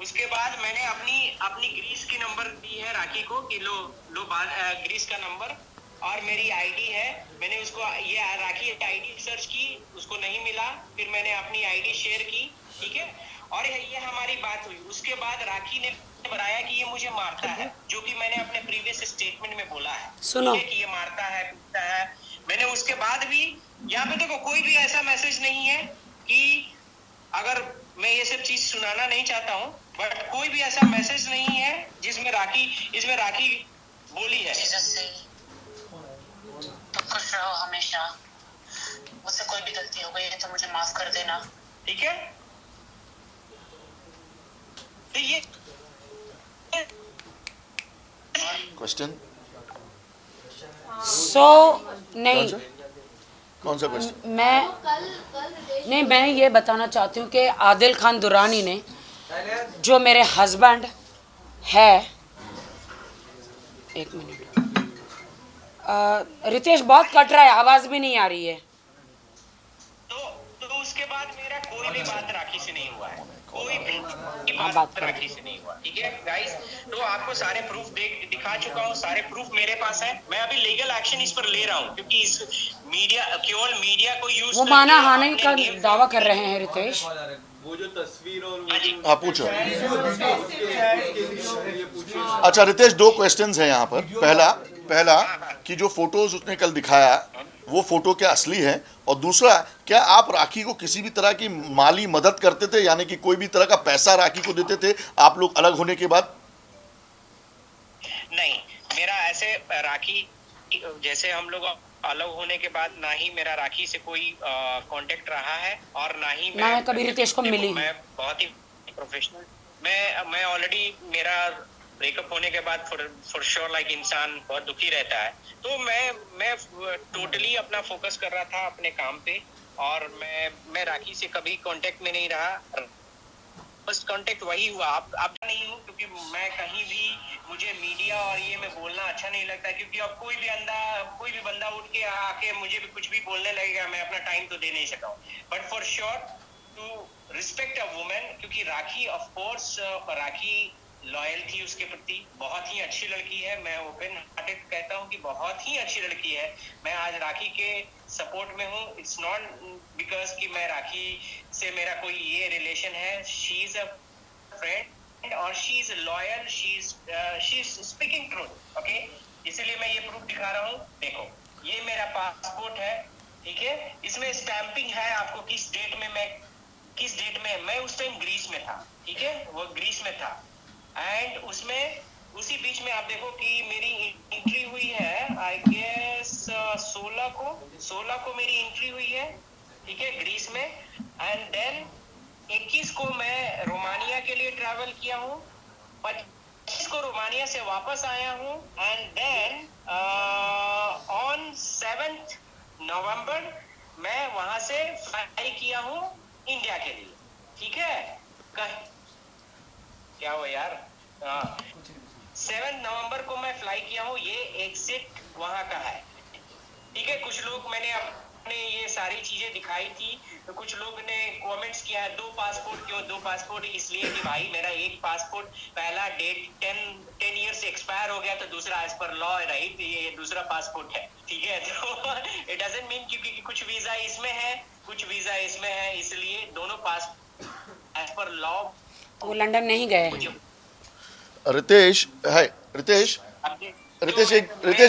उसके बाद मैंने अपनी ग्रीस की नंबर दी है राखी को कि लो ग्रीस का नंबर, और मेरी आईडी है। मैंने उसको ये राखी आईडी सर्च की, उसको नहीं मिला, फिर मैंने अपनी आईडी शेयर की, ठीक है। और ये हमारी बात हुई। उसके बाद राखी ने बताया कि ये मुझे मारता है, जो कि मैंने अपने प्रीवियस स्टेटमेंट में बोला है, सुनो, कि ये मारता है, पीटता है। मैंने उसके बाद भी यहाँ पे देखो कोई भी ऐसा मैसेज नहीं है कि, अगर मैं ये सब चीज सुनाना नहीं चाहता हूँ, बट कोई भी ऐसा मैसेज नहीं है इसमें राखी बोली है। तो खुश रहो हमेशा, मुझसे कोई भी गलती हो गई है तो मुझे माफ कर देना, ठीक है। तो ये क्वेश्चन नहीं, कौन सा क्वेश्चन? मैं नहीं, मैं ये बताना चाहती हूँ कि आदिल खान दुरानी ने, जो मेरे हस्बैंड है, एक मिनट, रितेश बहुत कट रहा है, आवाज़ भी नहीं आ रही है। तो उसके बाद मेरा कोई भी बात राखी से नहीं हुआ है, कोई भी बात बात राखी से नहीं हुआ, ठीक है गाइस। तो आपको सारे प्रूफ दिखा चुका हूँ, सारे प्रूफ मेरे पास है। मैं अभी लीगल एक्शन इस पर ले रहा हूँ, क्योंकि इस केवल मीडिया को यूज, वो माना हानि का दावा कर रहे हैं रितेश। वो जो तस्वीर और आप पूछो। अच्छा रितेश, 2 क्वेश्चंस हैं यहाँ पर। पहला कि जो फोटोज उसने कल दिखाया, वो फोटो क्या असली है? और दूसरा, क्या आप राखी को किसी भी तरह की माली मदद करते थे, यानी कि कोई भी तरह का पैसा राखी को देते थे आप लोग अलग होने के बाद? नहीं, मेरा ऐसे राखी जैसे हम लोग अलग होने के बाद ना ही मेरा राखी से कोई कांटेक्ट रहा है और ना ही मैं कभी रितेश को मिली हूं। मैं बहुत ही प्रोफेशनल, मैं ऑलरेडी मेरा ब्रेकअप होने के बाद फॉर श्योर लाइक इंसान बहुत दुखी रहता है, तो मैं टोटली अपना फोकस कर रहा था अपने काम पे, और मैं राखी से कभी कांटेक्ट में नहीं रहा। बस कांटेक्ट वही हुआ, आप नहीं हूँ, क्योंकि मैं कहीं भी, मुझे मीडिया और ये में बोलना अच्छा नहीं लगता, क्योंकि अब कोई भी बंदा उठ के आके मुझे भी कुछ भी बोलने लगेगा, मैं अपना टाइम तो दे नहीं सका हूँ। But for sure to respect a women, क्योंकि Rakhi of course Rakhi loyal थी उसके प्रति, बहुत ही अच्छी लड़की है, मैं ओपन हार्टेड कहता हूँ कि बहुत ही अच्छी लड़की है। मैं आज राखी के सपोर्ट में हूँ। इट्स नॉट बिकॉज कि मैं राखी से मेरा कोई ये रिलेशन है, शी इज अ फ्रेंड और she is loyal, she is speaking truth, okay. इसीलिए मैं ये प्रूफ दिखा रहा हूँ, देखो ये मेरा पासपोर्ट है, ठीक है, इसमें स्टैंपिंग है आपको किस डेट में मैं उस टाइम ग्रीस में था, ठीक है, वो ग्रीस में था, एंड उसमें उसी बीच में आप देखो कि मेरी एंट्री हुई है, आई गेस 16 को मेरी एंट्री हुई है, ठीक है, ग्रीस में, एंड देन 21 को मैं रोमानिया के लिए ट्रैवल किया हूँ, 25 को रोमानिया से वापस आया हूँ, एंड देन ऑन 7 नवंबर मैं वहां से फ्लाई किया हूँ इंडिया के लिए, ठीक है। क्या हो यार, 7 नवंबर को मैं फ्लाई किया हूँ, ये एग्जिट वहां का है, ठीक है। कुछ लोग, मैंने अपने ये सारी चीजें दिखाई थी, तो कुछ लोग ने कमेंट्स किया है 2 पासपोर्ट क्यों, 2 पासपोर्ट, इसलिए कि भाई मेरा एक पासपोर्ट पहला डेट 10 ईयर से एक्सपायर हो गया, तो दूसरा एज पर लॉ राइट ये दूसरा पासपोर्ट है, ठीक है। तो इट डजंट मीन क्योंकि कुछ वीजा इसमें है, कुछ वीजा इसमें है, इसलिए दोनों पासपोर्ट एज पर लॉ। वो लंदन नहीं गए हैं। रितेश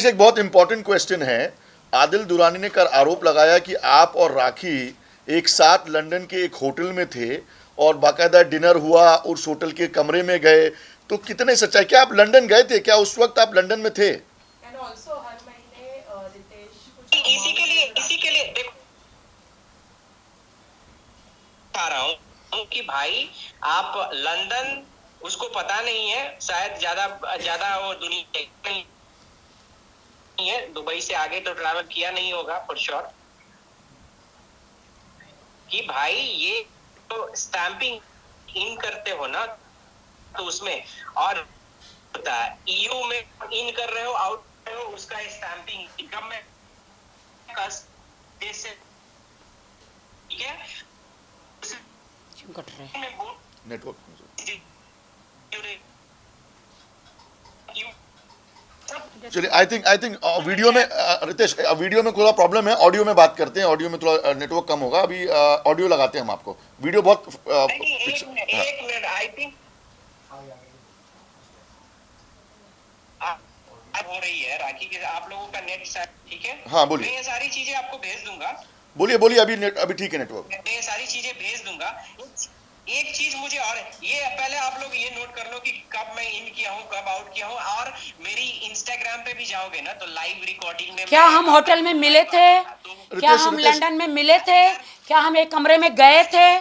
एक बहुत इंपॉर्टेंट क्वेश्चन है। आदिल दुरानी ने कर आरोप लगाया कि आप और राखी एक साथ लंदन के एक होटल में थे और बाकायदा डिनर हुआ, उस होटल के कमरे में गए, तो कितने सच्चाई, क्या आप लंदन गए थे, क्या उस वक्त आप लंदन में थे? एंड ऑल्सो हर महीने रितेश इसी के लिए देखो आ रहा हूँ कि भाई आप लंदन, उसको पता नहीं है शायद, ज्यादा वो दुनिया नहीं है, दुबई से आगे तो ट्रैवल किया नहीं होगा फॉर श्योर, कि भाई ये तो स्टैंपिंग इन करते हो ना, तो उसमें और होता है ईयू में इन कर रहे हो, आउट कर रहे हो, उसका स्टैंपिंग कब में देश से, ठीक है, क्यों कट रहे हैं? नेटवर्क चलिए, आई थिंक वीडियो में रितेश, वीडियो में थोड़ा प्रॉब्लम है, ऑडियो में बात करते हैं, ऑडियो में थोड़ा नेटवर्क कम होगा, अभी ऑडियो लगाते हैं हम आपको, वीडियो बहुत एक मिनट आई थिंक हो रही है राखी के, आप लोगों का नेट, ठीक है, हाँ बोलिए, मैं ये सारी चीजें आपको भेज दूंगा, बोलिए अभी ठीक है नेटवर्क, मैं ये सारी चीजें भेज दूंगा। एक चीज मुझे, और ये पहले आप लोग ये नोट कर लो कि कब मैं इन किया हूँ, कब आउट किया हूँ, और मेरी इंस्टाग्राम पे भी जाओगे ना तो लाइव रिकॉर्डिंग में, क्या हम होटल में मिले थे, क्या हम लंदन में मिले थे, क्या हम एक कमरे में गए थे?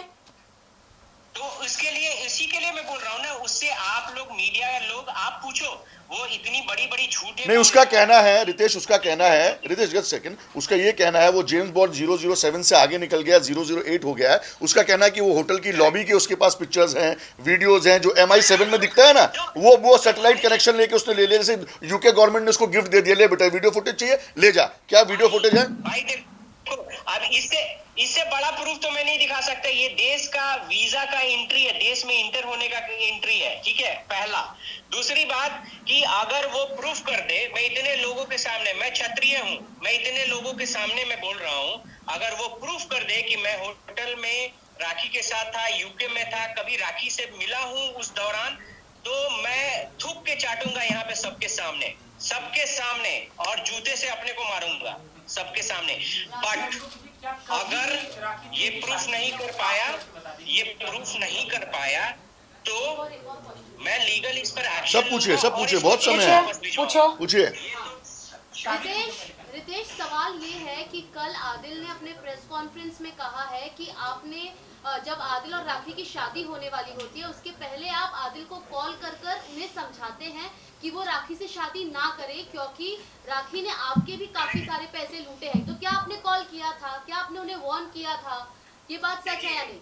तो इसके लिए, इसी के लिए मैं बोल रहा हूँ ना, उससे आप लोग मीडिया लोग आप पूछो, वो इतनी बड़ी झूठे नहीं, उसका कहना है रितेश, रितेश जस्ट सेकंड, उसका ये कहना है वो जेम्स बॉन्ड 007 से आगे निकल गया, 008 हो गया है। उसका कहना है कि वो होटल की लॉबी के उसके पास पिक्चर्स हैं, वीडियोस हैं, जो MI7 में दिखता है ना, वो सैटेलाइट कनेक्शन लेके उसने ले लिया, जैसे यूके गवर्नमेंट ने उसको गिफ्ट दे दिया, ले बेटा वीडियो फुटेज चाहिए ले जा, क्या वीडियो फुटेज है भाई? देखो अब इससे बड़ा प्रूफ तो मैं नहीं दिखा सकता, ये देश का वीजा का एंट्री है, देश में इंटर होने का एंट्री है, ठीक है, पहला। दूसरी बात कि अगर वो प्रूफ कर दे, मैं इतने लोगों के सामने, मैं क्षत्रिय हूं, मैं इतने लोगों के सामने मैं बोल रहा हूं, अगर वो प्रूफ कर दे कि मैं होटल में राखी के साथ था, यूके में था, कभी राखी से मिला हूं उस दौरान, तो मैं थूक के चाटूंगा यहाँ पे सबके सामने, और जूते से अपने को मारूंगा, सबके सामने। बट अगर ये प्रूफ नहीं कर पाया तो मैं लीगल इस पर एक्शन सब पूछिए, बहुत समय है, पूछो। पूछिए। रितेश, सवाल ये है कि कल आदिल ने अपने प्रेस कॉन्फ्रेंस में कहा है कि आपने जब आदिल और राखी की शादी होने वाली होती है उसके पहले आप आदिल को कॉल कर उन्हें समझाते हैं कि वो राखी से शादी ना करे, क्योंकि राखी ने आपके भी काफी सारे पैसे लूटे हैं। तो क्या आपने कॉल किया था? क्या आपने उन्हें वार्न किया था? ये बात सच है या नहीं?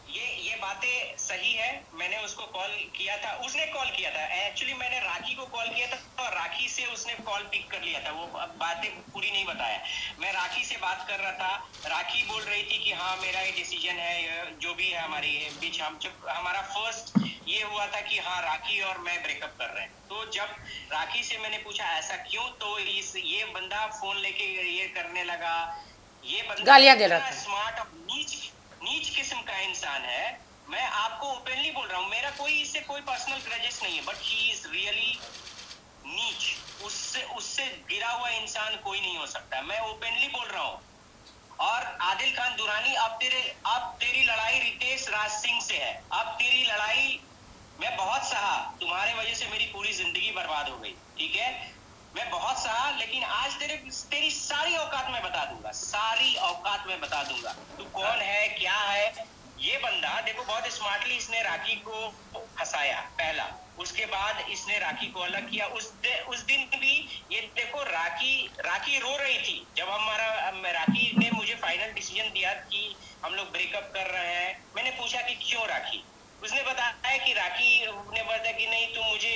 ये बातें सही है। मैंने उसको कॉल किया था, उसने कॉल किया था। एक्चुअली मैंने राखी को कॉल किया था और राखी से उसने कॉल पिक कर लिया था। वो बातें पूरी नहीं बताया। मैं राखी से बात कर रहा था, राखी बोल रही थी कि हाँ मेरा ये डिसीजन है, जो भी है हमारे बीच, हमारा फर्स्ट ये हुआ था कि हाँ राखी और मैं ब्रेकअप कर रहे हैं। तो जब राखी से मैंने पूछा ऐसा क्यों, तो ये बंदा फोन लेके ये करने लगा। ये बंदा गालियां दे रहा था। स्मार्ट और नीच किस्म का इंसान है। मैं आपको ओपनली बोल रहा हूँ, मेरा कोई इससे कोई पर्सनल ग्रजेस नहीं है, बट ही इज रियली नीच। उससे गिरा हुआ इंसान कोई नहीं हो सकता। मैं ओपनली बोल रहा हूँ। और आदिल खान दुरानी, अब तेरी लड़ाई रितेश राज सिंह से है। अब तेरी लड़ाई मैं बहुत सहा, तुम्हारे वजह से मेरी पूरी जिंदगी बर्बाद हो गई, ठीक है। मैं बहुत सहा, लेकिन आज तेरी सारी औकात में बता दूंगा, सारी औकात में बता दूंगा। तू कौन है, क्या है। ये बंदा देखो बहुत स्मार्टली इसने राखी को फंसाया पहला, उसके बाद इसने राखी को अलग किया। उस दिन भी ये देखो राखी रो रही थी जब राखी ने मुझे फाइनल डिसीजन दिया कि हम लोग ब्रेकअप कर रहे हैं। मैंने पूछा कि क्यों राखी, उसने बताया कि राखी ने बताया कि नहीं तुम मुझे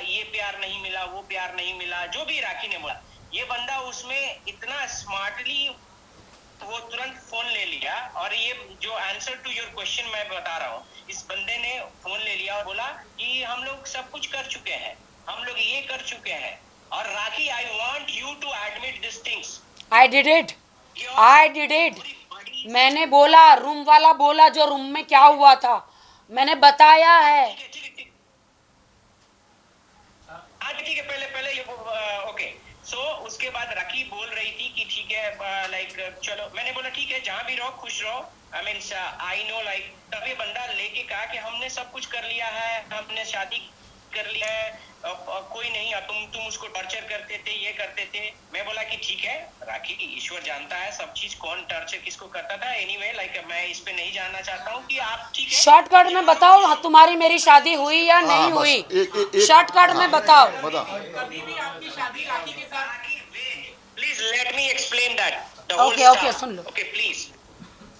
ये प्यार नहीं मिला, वो प्यार नहीं मिला, जो भी राखी ने बोला। ये बंदा उसमें इतना स्मार्टली वो तुरंत फोन ले लिया। और ये जो आंसर टू योर क्वेश्चन मैं बता रहा हूँ, इस बंदे ने फोन ले लिया और बोला कि हम लोग सब कुछ कर चुके हैं, हम लोग ये कर चुके हैं। और Rakhi, I want you to admit this things. I did it. मैंने बोला, रूम वाला बोला जो रूम में क्या हुआ था, मैंने बताया है। ठीक है, पहले ये ओके। सो उसके बाद राखी बोल रही थी कि ठीक है लाइक चलो। मैंने बोला ठीक है, जहां भी रहो खुश रहो। I mean I know like. तब ये बंदा लेके कहा कि हमने सब कुछ कर लिया है, हमने शादी कर लिया है, कोई नहीं, तुम उसको टॉर्चर करते थे, ये करते थे। मैं बोला कि ठीक है राखी, ईश्वर जानता है सब चीज, कौन टॉर्चर किसको करता था। एनीवे लाइक मैं इस पे नहीं जानना चाहता हूँ कि आप ठीक है। शॉर्टकट में बताओ, तुम्हारी मेरी शादी हुई या नहीं हुई? शॉर्टकट में बताओ। कभी भी आपकी शादी राखी के साथ। Please let me explain that. Okay, soon low. Okay please.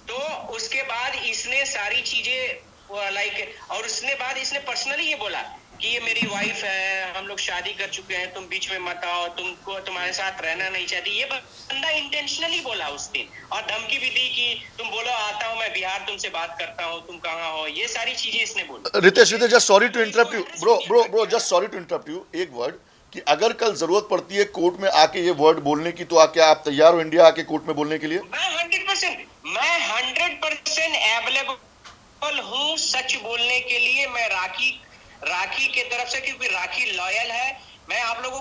तो उसके बाद इसने सारी चीजें लाइक, और उसने बाद इसने पर्सनली ये बोला कि ये मेरी वाइफ है, हम लोग शादी कर चुके हैं, तुम बीच में मत आओ, तुमको तुम्हारे साथ रहना नहीं चाहती। ये बंदा इंटेंशनली बोला उस दिन, और धमकी भी दी कि तुम बोलो आता हूँ मैं बिहार, तुमसे बात करता हूँ, तुम कहाँ हो, ये सारी चीजें इसने बोली। Ritesh, just sorry to interrupt you bro, just sorry to interrupt you. एक वर्ड कि अगर कल जरूरत पड़ती है कोर्ट में आके ये वर्ड बोलने की, तो क्या आप तैयार हो इंडिया आके कोर्ट में बोलने के लिए? मैं 100% अवेलेबल हूँ सच बोलने के लिए। मैं राखी के तरफ से, क्योंकि राखी लॉयल है। मैं आप लोगों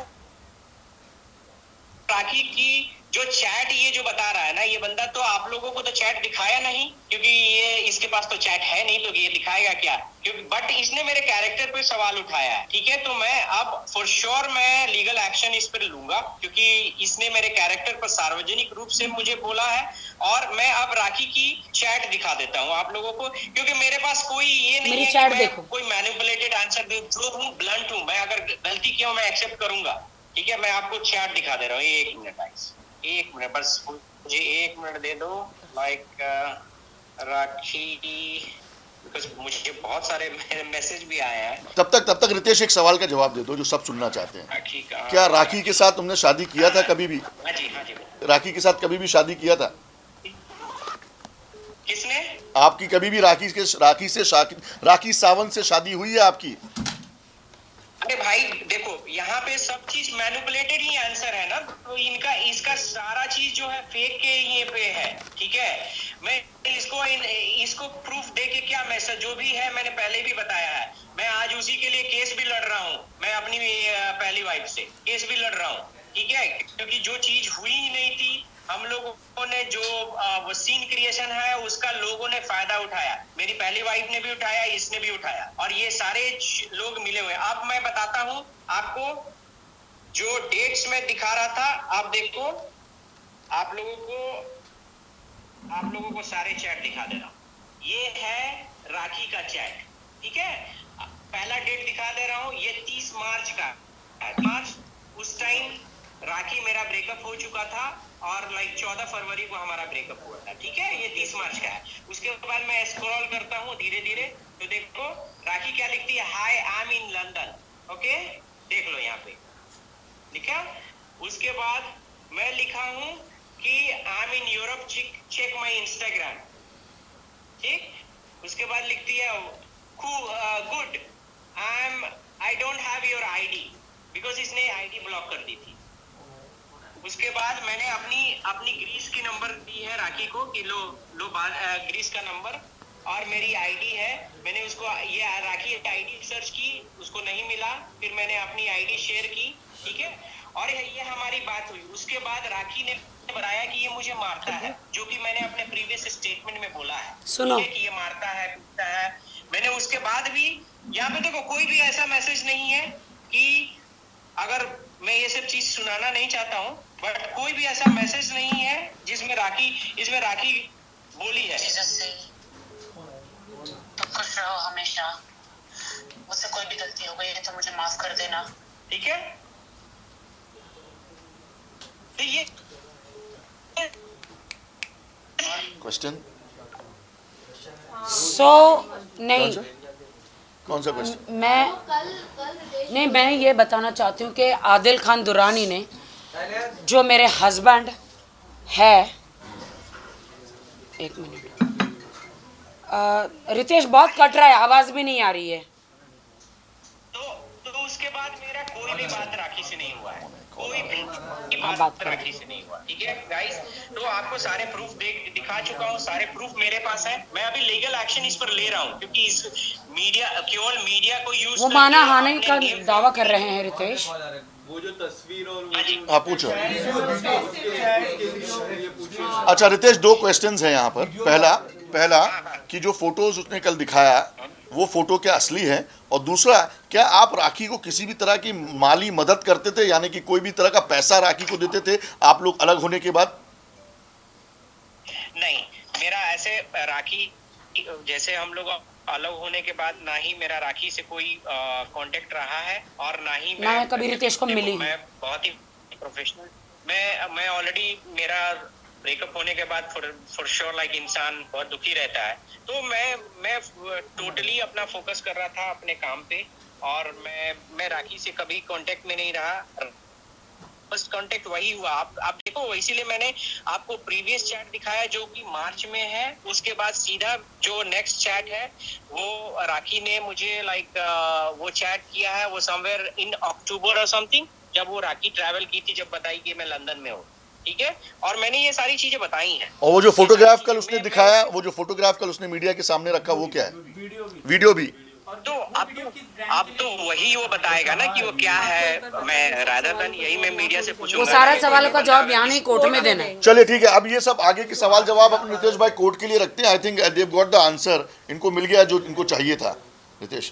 राखी की जो चैट ये जो बता रहा है ना ये बंदा, तो आप लोगों को तो चैट दिखाया नहीं, क्योंकि ये इसके पास तो चैट है नहीं, तो ये दिखाएगा क्या? क्योंकि बट इसने मेरे कैरेक्टर पे सवाल उठाया है, ठीक है। तो मैं अब फॉर श्योर मैं लीगल एक्शन इस पर लूंगा, क्योंकि इसने मेरे कैरेक्टर पर सार्वजनिक रूप से मुझे बोला है। और मैं अब राखी की चैट दिखा देता हूँ आप लोगों को, क्योंकि मेरे पास कोई ये नहीं है कि मैं कोई मैनिपुलेटेड आंसर दूं। जो हूँ ब्लंट हूँ मैं, अगर गलती की हो मैं एक्सेप्ट करूंगा, ठीक है। मैं आपको चैट दिखा दे रहा हूँ। 1 मिनट आइस, 1 मिनट बस, मुझे 1 मिनट दे दो। लाइक राखी, बिकॉज मुझे बहुत सारे मैसेज भी आए हैं। तब तक रितेश एक सवाल का जवाब दे दो जो सब सुनना चाहते हैं। राखी का, क्या राखी के साथ तुमने शादी किया था कभी भी? हाँ जी। राखी के साथ कभी भी शादी किया था? किसने? आपकी कभी भी राखी सावंत से शादी हुई है आपकी? अरे भाई देखो, यहाँ पे सब चीज मैनिपुलेटेड ही आंसर है ना, तो इसका सारा चीज जो है फेक के ये पे है, ठीक है। मैं इसको प्रूफ दे के क्या मैसेज जो भी है मैंने पहले भी बताया है। मैं आज उसी के लिए केस भी लड़ रहा हूँ, मैं अपनी पहली वाइफ से केस भी लड़ रहा हूँ। ठीक है, क्योंकि जो चीज हुई ही नहीं थी, हम लोगों ने जो वो सीन क्रिएशन है उसका लोगों ने फायदा उठाया। मेरी पहली वाइफ ने भी उठाया, इसने भी उठाया, और ये सारे लोग मिले हुए। अब मैं बताता हूँ आपको, जो डेट्स में दिखा रहा था, आप देखो, आप लोगों को सारे चैट दिखा दे रहा हूँ। ये है राखी का चैट, ठीक है। पहला डेट दिखा दे रहा हूँ, ये 30 मार्च का मार्च। उस टाइम राखी मेरा ब्रेकअप हो चुका था और 14 फरवरी को हमारा ब्रेकअप हुआ था, ठीक है। ये 30 मार्च का है। उसके बाद मैं स्क्रॉल करता हूँ धीरे धीरे, तो देखो राखी क्या लिखती है, hi I am in London, okay, देख लो यहाँ पे लिखा। उसके बाद मैं लिखा हूँ कि I am in Europe, check my Instagram, ठीक। उसके बाद लिखती है good, I don't have your ID, because इसने आईडी ब्लॉक कर दी थी। उसके बाद मैंने अपनी ग्रीस की नंबर दी है राखी को कि लो ग्रीस का नंबर, और मेरी आईडी है। मैंने उसको ये राखी आईडी सर्च की, उसको नहीं मिला, फिर मैंने अपनी आईडी शेयर की, ठीक है। और ये हमारी बात हुई। उसके बाद राखी ने बताया कि ये मुझे मारता है, जो कि मैंने अपने प्रीवियस स्टेटमेंट में बोला है, सुनो कि ये मारता है, पीटता है। मैंने उसके बाद भी यहाँ पे देखो कोई भी ऐसा मैसेज नहीं है कि, अगर मैं ये सब चीज सुनाना नहीं चाहता हूँ, बट कोई भी ऐसा मैसेज नहीं है इसमें राखी बोली है। तो खुश रहो हमेशा, मुझसे कोई भी गलती हो गई है तो मुझे माफ कर देना, ठीक है। तो ये क्वेश्चन नहीं, कौन सा क्वेश्चन? मैं नहीं, मैं ये बताना चाहती हूँ कि आदिल खान दुरानी ने, जो मेरे हस्बैंड है, एक मिनट, रितेश बहुत कट रहा है, आवाज़ भी नहीं आ रही है। तो उसके बाद मेरा कोई भी बात राखी से नहीं हुआ है, कोई भी बात राखी से नहीं हुआ, ठीक है गाइस। तो आपको सारे प्रूफ दिखा चुका हूँ, सारे प्रूफ मेरे पास है। मैं अभी लीगल एक्शन इस पर ले रहा हूँ, क्योंकि इस केवल मीडिया को यूज, वो माना हानि का दावा कर रहे हैं रितेश। वो जो तस्वीर और आप पूछो। अच्छा रितेश, दो क्वेश्चंस हैं यहाँ पर। पहला कि जो फोटोज उसने कल दिखाया वो फोटो क्या असली है, और दूसरा क्या आप राखी को किसी भी तरह की माली मदद करते थे, यानी कि कोई भी तरह का पैसा राखी को देते थे आप लोग अलग होने के बाद? नहीं, मेरा ऐसे राखी, जैसे हम लोग अलग होने के बाद ना ही मेरा राखी से कोई कांटेक्ट रहा है, और ना ही मैं कभी रितेश को मिली। मैं बहुत ही प्रोफेशनल, मैं ऑलरेडी, मेरा ब्रेकअप होने के बाद फॉर श्योर इंसान बहुत दुखी रहता है। तो मैं टोटली अपना फोकस कर रहा था अपने काम पे, और मैं राखी से कभी कांटेक्ट में नहीं रहा। फर्स्ट कांटेक्ट वही हुआ, आप देखो, इसीलिए मैंने आपको प्रीवियस चैट दिखाया जो कि मार्च में है। उसके बाद सीधा जो नेक्स्ट चैट है वो राखी ने मुझे वो चैट किया है, वो समवेयर इन अक्टूबर और समथिंग, जब वो राखी ट्रैवल की थी, जब बताई कि मैं लंदन में हूँ, ठीक है। और मैंने ये सारी चीजें बताई हैं। और वो जो फोटोग्राफ कल उसने दिखाया, वो जो फोटोग्राफ कल उसने मीडिया के सामने रखा, वो क्या है? वीडियो भी। तो अब तो वही वो बताएगा ना कि वो क्या है। मैं रादर देन यही मैं मीडिया से पूछूंगा। वो सारा सवालों का जवाब यहाँ नहीं, कोर्ट में देना है। चलिए ठीक है, अब ये सब आगे के सवाल जवाब अपने रितेश भाई कोर्ट के लिए रखते हैं। I think they got the answer, इनको मिल गया जो इनको चाहिए था। रितेश,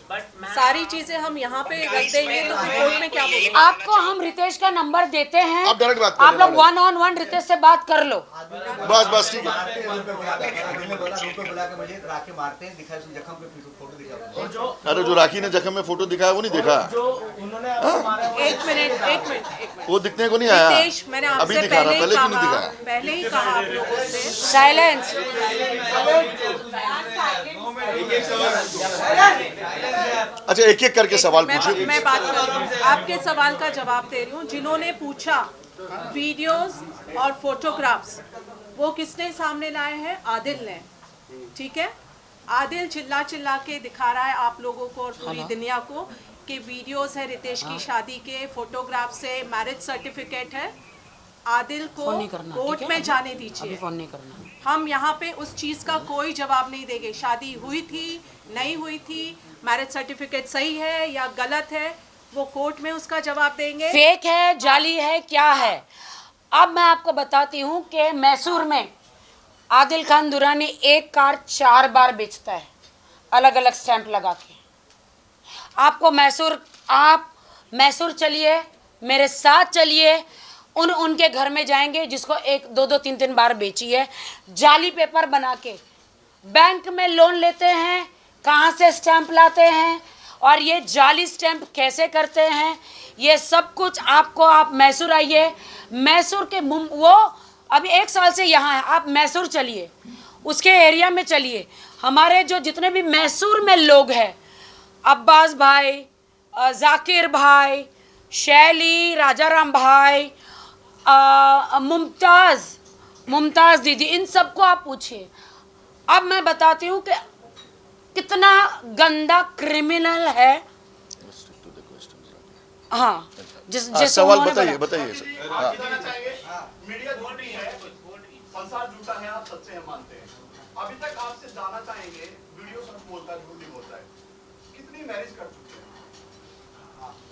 सारी चीजें हम यहाँ पे रख देंगे तो फिर कोर्ट में क्या बोलेंगे? आपको हम रितेश का नंबर देते हैं, आप डायरेक्ट बात आप लोग करें। 1-on-1 रितेश से बात कर लो। बस ठीक है। अरे जो राखी ने जख्म में फोटो दिखाया वो नहीं देखा? एक मिनट वो दिखने को नहीं आया। रितेश, मैंने अभी आपसे दिखा रहा, पहले क्यों नहीं दिखाया? पहले ही कहा आप लोगों से। साइलेंस। अच्छा एक एक करके सवाल पूछिए। मैं बात कर रही हूँ, आपके सवाल का जवाब दे रही हूँ। जिन्होंने पूछा वीडियोस और फोटोग्राफ्स, वो किसने सामने लाए हैं? आदिल ने, ठीक है। आदिल चिल्ला चिल्ला के दिखा रहा है आप लोगों को और पूरी दुनिया को कि वीडियोस है रितेश की शादी के, फोटोग्राफ से, मैरिज सर्टिफिकेट है। आदिल को कोर्ट में जाने दीजिए, फोन नहीं करना। हम यहाँ पे उस चीज़ का कोई जवाब नहीं देंगे। शादी हुई थी, नहीं हुई थी, मैरिज सर्टिफिकेट सही है या गलत है, वो कोर्ट में उसका जवाब देंगे। फेक है, जाली है, क्या है? अब मैं आपको बताती हूँ कि मैसूर में आदिल खान दुरानी एक कार 4 बार बेचता है, अलग अलग स्टैंप लगा के। आपको आप मैसूर चलिए, मेरे साथ चलिए, उनके घर में जाएंगे जिसको 1 2 3 3 बार बेची है, जाली पेपर बना के बैंक में लोन लेते हैं, कहाँ से स्टैंप लाते हैं और ये जाली स्टैंप कैसे करते हैं, ये सब कुछ आप मैसूर आइए, मैसूर के वो अभी 1 साल से यहाँ है, आप मैसूर चलिए, उसके एरिया में चलिए, हमारे जो जितने भी मैसूर में लोग हैं, अब्बास भाई, जाकिर भाई, शैली, राजाराम भाई, मुमताज़ दीदी, इन सबको आप पूछिए। अब मैं बताती हूँ कि कितना गंदा क्रिमिनल है। हाँ, जिस सवाल बताइए। मीडिया झूठी है, संसार झूठा है, आप सच्चे हैं मानते हैं। अभी तक आपसे जानना चाहेंगे, वीडियो सच बोलता है, झूठ नहीं बोलता है, कितनी मैरिज कर चुके हैं?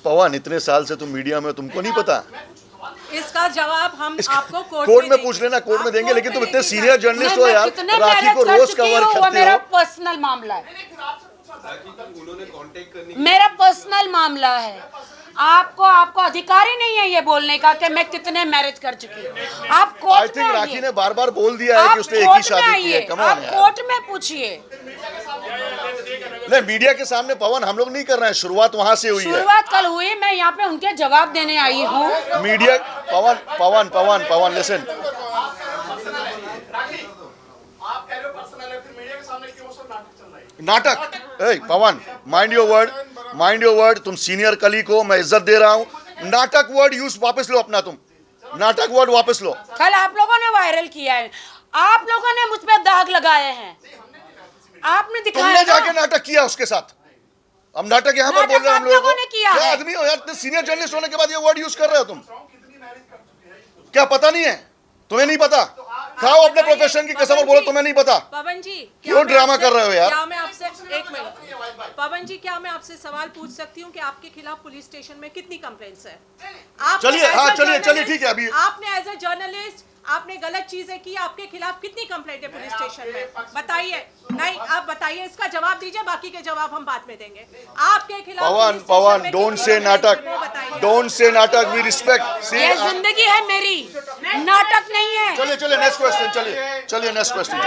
पवन, इतने साल से तुम मीडिया में, तुमको नहीं पता? इसका जवाब हम आपको कोर्ट में पूछ लेना, कोर्ट में देंगे। लेकिन तुम इतने सीनियर जर्नलिस्ट हो यार, राखी को रोज कवर करते हो। मेरा पर्सनल मामला है, उन्होंने कांटेक्ट करने मेरा पर्सनल मामला है। आपको अधिकार ही नहीं है ये बोलने का कि मैं कितने मैरिज कर चुकी हूँ। आप कोर्ट में आइए। राखी ने बार-बार बोल दिया है कि उसने एक ही शादी की है। कम ऑन यार, कोर्ट में पूछिए। नहीं, मीडिया के सामने पवन हम लोग नहीं कर रहे हैं, शुरुआत वहां से हुई है। शुरुआत कल हुई, मैं यहाँ पे उनके जवाब देने आई हूँ। मीडिया पवन लिसन, आप कह रहे हो पर्सनल है, फिर मीडिया के सामने क्यों सब नाटक चल रहा है? नाटक, पवन माइंड योर वर्ड। तुम सीनियर कलीग हो, मैं इज्जत दे रहा हूँ। नाटक वर्ड यूज वापस लो अपना, तुम नाटक वर्ड वापस लो। कल आप लोगों ने वायरल किया है, आप लोगों ने मुझ पे दाग लगाए हैं, आपने दिखाया। तुमने जाके नाटक किया उसके साथ। हम नाटक यहाँ पर बोल रहे हैं हम लोगों को। किया क्या है। आदमी हो यार, सीनियर जर्नलिस्ट होने के बाद ये वर्ड यूज कर रहे हो तुम? क्या पता नहीं है? तुम्हें नहीं पता? खाओ अपने प्रोफेशन की कसम और बोलो तुम्हें नहीं पता। पवन जी, क्यों ड्रामा कर रहे हो यार? क्या मैं आपसे एक मिनट, पवन जी, क्या मैं आपसे सवाल पूछ सकती हूँ कि आपके खिलाफ पुलिस स्टेशन में कितनी कंप्लेंट्स है? चलिए ठीक है। अभी आपने एज ए जर्नलिस्ट आपने गलत चीजें की, आपके खिलाफ कितनी कंप्लेंट है पुलिस स्टेशन में? बताइए। नहीं, आप बताइए, इसका जवाब दीजिए, बाकी के जवाब हम बाद में देंगे। आपके खिलाफ पवन डोंट से नाटक, वी रिस्पेक्ट। ये जिंदगी है मेरी, नाटक नहीं है। चलिए नेक्स्ट क्वेश्चन, चलिए नेक्स्ट क्वेश्चन।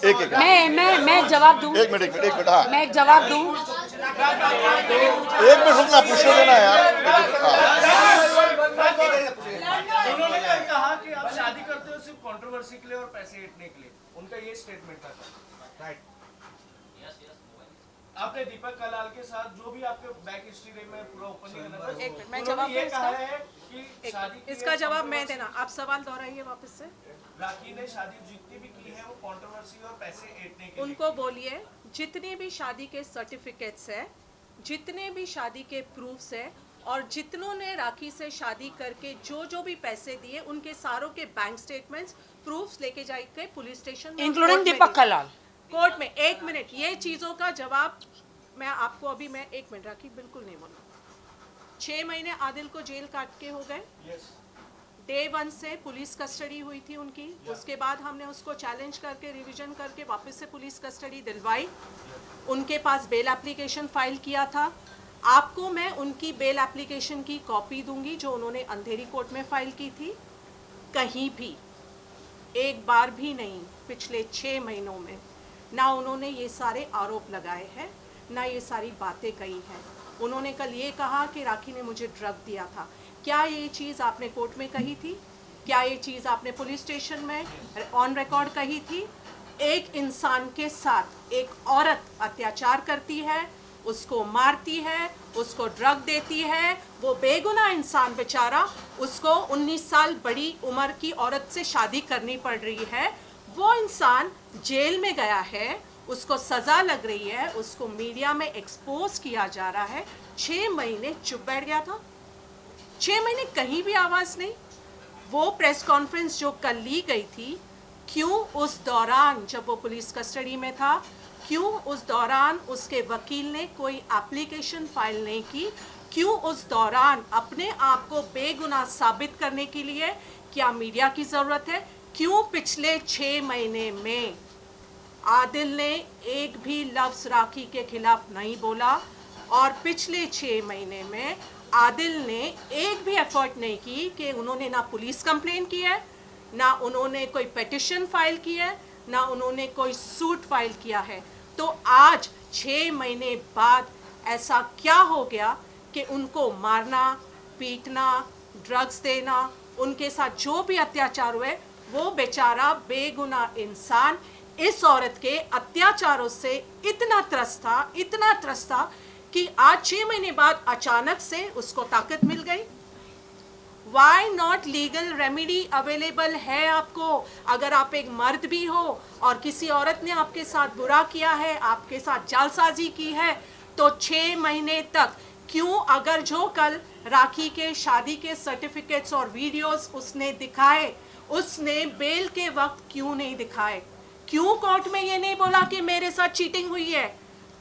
एक मैं जवाब दूं? एक मिनट हाँ, मैं एक जवाब दूं? एक मिनट रुकना, पूछने देना यार। उन्होंने कहा कि आप शादी करते हो सिर्फ कंट्रोवर्सी के लिए और पैसे ऐंठने के लिए, उनका ये स्टेटमेंट था। राइट। आपने दीपक कलाल के साथ जो भी आपके बैक हिस्ट्री में पूरा ओपन करना था, एक मिनट, मैं जवाब दूं इसका? कि शादी इसका जवाब मैं देना, आप सवाल दोहराइए वापस से। राखी ने शादी जितनी भी की है वो कंट्रोवर्सी और पैसे ऐंठने के लिए। उनको बोलिए जितने भी शादी के सर्टिफिकेट्स है, जितने भी शादी के प्रूफ्स है, और जितनों ने राखी से शादी करके जो भी पैसे दिए, उनके सारों के बैंक स्टेटमेंट्स, प्रूफ्स लेके जाके पुलिस स्टेशन में, इंक्लूडिंग दीपक कलाल, कोर्ट में। एक मिनट, ये चीज़ों का जवाब मैं आपको अभी, मैं एक मिनट राखी, बिल्कुल नहीं बोलूँ। 6 महीने आदिल को जेल काट के हो गए। डे 1 से पुलिस कस्टडी हुई थी उनकी, उसके बाद हमने उसको चैलेंज करके रिवीजन करके वापस से पुलिस कस्टडी दिलवाई। उनके पास बेल एप्लीकेशन फाइल किया था। आपको मैं उनकी बेल एप्लीकेशन की कॉपी दूंगी जो उन्होंने अंधेरी कोर्ट में फाइल की थी। कहीं भी एक बार भी नहीं पिछले 6 महीनों में ना उन्होंने ये सारे आरोप लगाए हैं, ना ये सारी बातें कही हैं। उन्होंने कल ये कहा कि राखी ने मुझे ड्रग दिया था। क्या ये चीज़ आपने कोर्ट में कही थी? क्या ये चीज़ आपने पुलिस स्टेशन में ऑन रिकॉर्ड कही थी? एक इंसान के साथ एक औरत अत्याचार करती है, उसको मारती है, उसको ड्रग देती है, वो बेगुनाह इंसान बेचारा, उसको 19 साल बड़ी उम्र की औरत से शादी करनी पड़ रही है, वो इंसान जेल में गया है, उसको सज़ा लग रही है, उसको मीडिया में एक्सपोज किया जा रहा है, 6 महीने चुप बैठ गया था। 6 महीने कहीं भी आवाज़ नहीं। वो प्रेस कॉन्फ्रेंस जो कल ली गई थी, क्यों उस दौरान जब वो पुलिस कस्टडी में था, क्यों उस दौरान उसके वकील ने कोई एप्लीकेशन फाइल नहीं की? क्यों उस दौरान अपने आप को बेगुनाह साबित करने के लिए क्या मीडिया की ज़रूरत है? क्यों पिछले 6 महीने में आदिल ने एक भी लफ्ज़ राखी के खिलाफ नहीं बोला? और पिछले 6 महीने में आदिल ने एक भी एफर्ट नहीं की कि उन्होंने ना पुलिस कंप्लेन की है, ना उन्होंने कोई पिटिशन फाइल की है, ना उन्होंने कोई सूट फाइल किया है। तो आज 6 महीने बाद ऐसा क्या हो गया कि उनको मारना, पीटना, ड्रग्स देना, उनके साथ जो भी अत्याचार हुए, वो बेचारा बेगुनाह इंसान इस औरत के अत्याचारों से इतना त्रस्त था कि आज 6 महीने बाद अचानक से उसको ताकत मिल गई। Why not legal remedy available है आपको? अगर आप एक मर्द भी हो और किसी औरत ने आपके साथ बुरा किया है, आपके साथ जालसाजी की है, तो 6 महीने तक क्यों, अगर जो कल राखी के शादी के सर्टिफिकेट्स और वीडियोस उसने दिखाए, उसने बेल के वक्त क्यों नहीं दिखाए? क्यों कोर्ट में ये नहीं बोला कि मेरे साथ चीटिंग हुई है?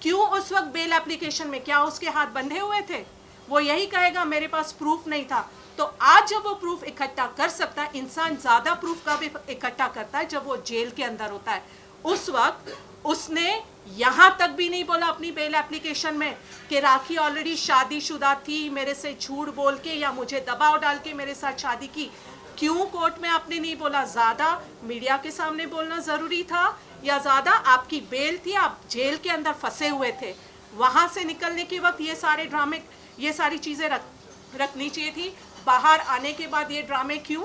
क्यों उस वक्त बेल एप्लीकेशन में क्या उसके हाथ बंधे हुए थे? वो यही कहेगा मेरे पास प्रूफ नहीं था। तो आज जब वो प्रूफ इकट्ठा कर सकता है, इंसान ज़्यादा प्रूफ का भी इकट्ठा करता है जब वो जेल के अंदर होता है। उस वक्त उसने यहाँ तक भी नहीं बोला अपनी बेल एप्लीकेशन में कि राखी ऑलरेडी शादीशुदा थी, मेरे से झूठ बोल के या मुझे दबाव डाल के मेरे साथ शादी की। क्यों कोर्ट में आपने नहीं बोला? ज़्यादा मीडिया के सामने बोलना ज़रूरी था, या ज़्यादा आपकी बेल थी, आप जेल के अंदर फंसे हुए थे, वहाँ से निकलने के वक्त ये सारे ड्रामे, ये सारी चीज़ें रखनी चाहिए थी। बाहर आने के बाद ये ड्रामे क्यों?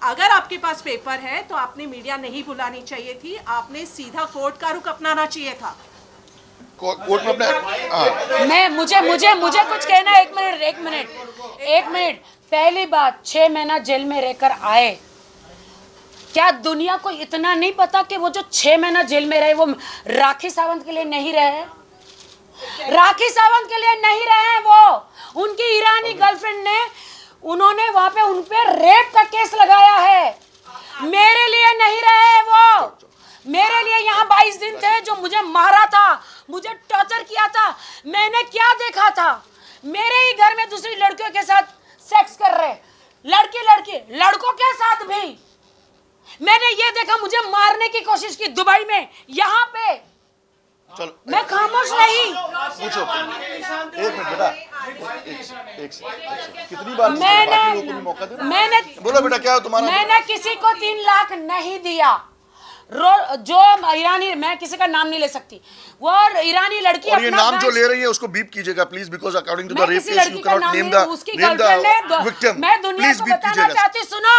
अगर आपके पास पेपर है तो आपने मीडिया नहीं बुलानी चाहिए थी, आपने सीधा कोर्ट का रुख अपनाना चाहिए था। कोर्ट में अपने मुझे कुछ कहना है। एक मिनट। पहली बात, 6 महीना जेल में रहकर आए, क्या दुनिया को इतना नहीं पता कि वो जो 6 महीना जेल में रहे वो राखी सावंत के लिए नहीं रहे? राखी सावंत के लिए नहीं रहे हैं वो। उनकी ईरानी गर्लफ्रेंड ने, उन्होंने वहां पे उन पे रेप का केस लगाया है। मेरे लिए नहीं रहे वो। मेरे लिए यहाँ 22 दिन थे, जो मुझे मारा था, मुझे टॉर्चर किया था। मैंने क्या देखा था? मेरे ही घर में दूसरी लड़कियों के साथ सेक्स कर रहे, लड़कों के साथ भी। मैंने ये देखा, मुझे मारने की कोशिश की दुबई में, यहाँ पे। चलो, मैं खामोश रही। पूछो। एक मिनट बेटा, कितनी बार मौका देना? मैंने बोलो बेटा, क्या है तुम्हारा? मैंने किसी को 3 लाख नहीं दिया। जो ईरानी, मैं किसी का नाम नहीं ले सकती, वो ईरानी लड़की, और ये नाम जो ले रही है उसको बीप कीजिएगा please, because according to the rape case you can not name the victim. मैं दुनिया को बताना चाहती, सुनो,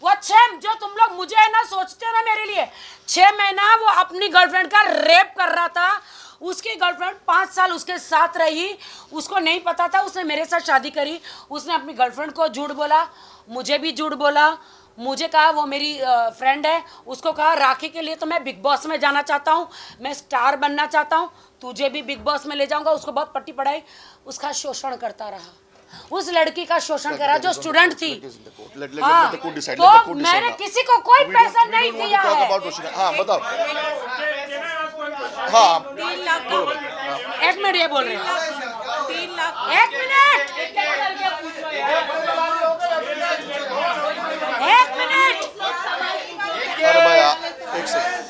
वो 6 जो तुम लोग मुझे है ना सोचते हो ना मेरे लिए, 6 महीना वो अपनी गर्लफ्रेंड का रेप कर रहा था। उसकी गर्लफ्रेंड 5 साल उसके साथ रही, उसको नहीं पता था, उसने मेरे साथ शादी करी। उसने अपनी गर्लफ्रेंड को झूठ बोला, मुझे भी झूठ बोला। मुझे कहा वो मेरी फ्रेंड है, उसको कहा राखी के लिए तो मैं बिग बॉस में जाना चाहता हूँ, मैं स्टार बनना चाहता हूँ, तुझे भी बिग बॉस में ले जाऊँगा। उसको बहुत पट्टी पढ़ाई, उसका शोषण करता रहा, उस लड़की का शोषण करा जो स्टूडेंट थी। हाँ, तो मैंने किसी को कोई पैसा नहीं दिया है। हाँ बताओ। हाँ 3 लाख। 1 मिनट, ये बोल रहे हैं 3 लाख। 1 मिनट। 1 मिनट। अरे भाई एक सेकंड।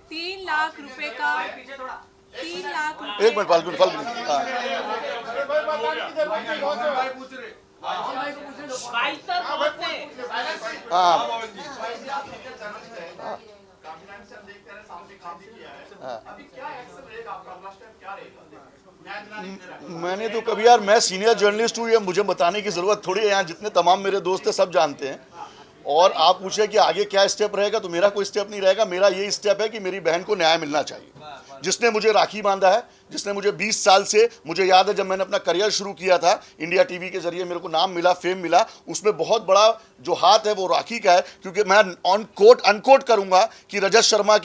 3 लाख रुपए का, 3 लाख रुपए। एक मिनट फाल्गुन। मैंने तो कभी, यार मैं सीनियर जर्नलिस्ट हूँ, ये मुझे बताने की जरूरत थोड़ी है। यहाँ जितने तमाम मेरे दोस्त हैं सब जानते हैं। और आप पूछे कि आगे क्या स्टेप रहेगा, तो मेरा कोई स्टेप नहीं रहेगा। मेरा ये स्टेप है कि मेरी बहन को न्याय मिलना चाहिए। जिसने मुझे राखी बांधा है, जिसने मुझे 20 साल से, मुझे याद है जब मैंने अपना करियर शुरू किया था इंडिया टीवी के जरिए, मेरे को नाम मिला, फेम मिला, उसमें बहुत बड़ा जो हाथ है वो राखी का है। क्योंकि मैं ऑन कोट अनकोट करूंगा कि रजत शर्मा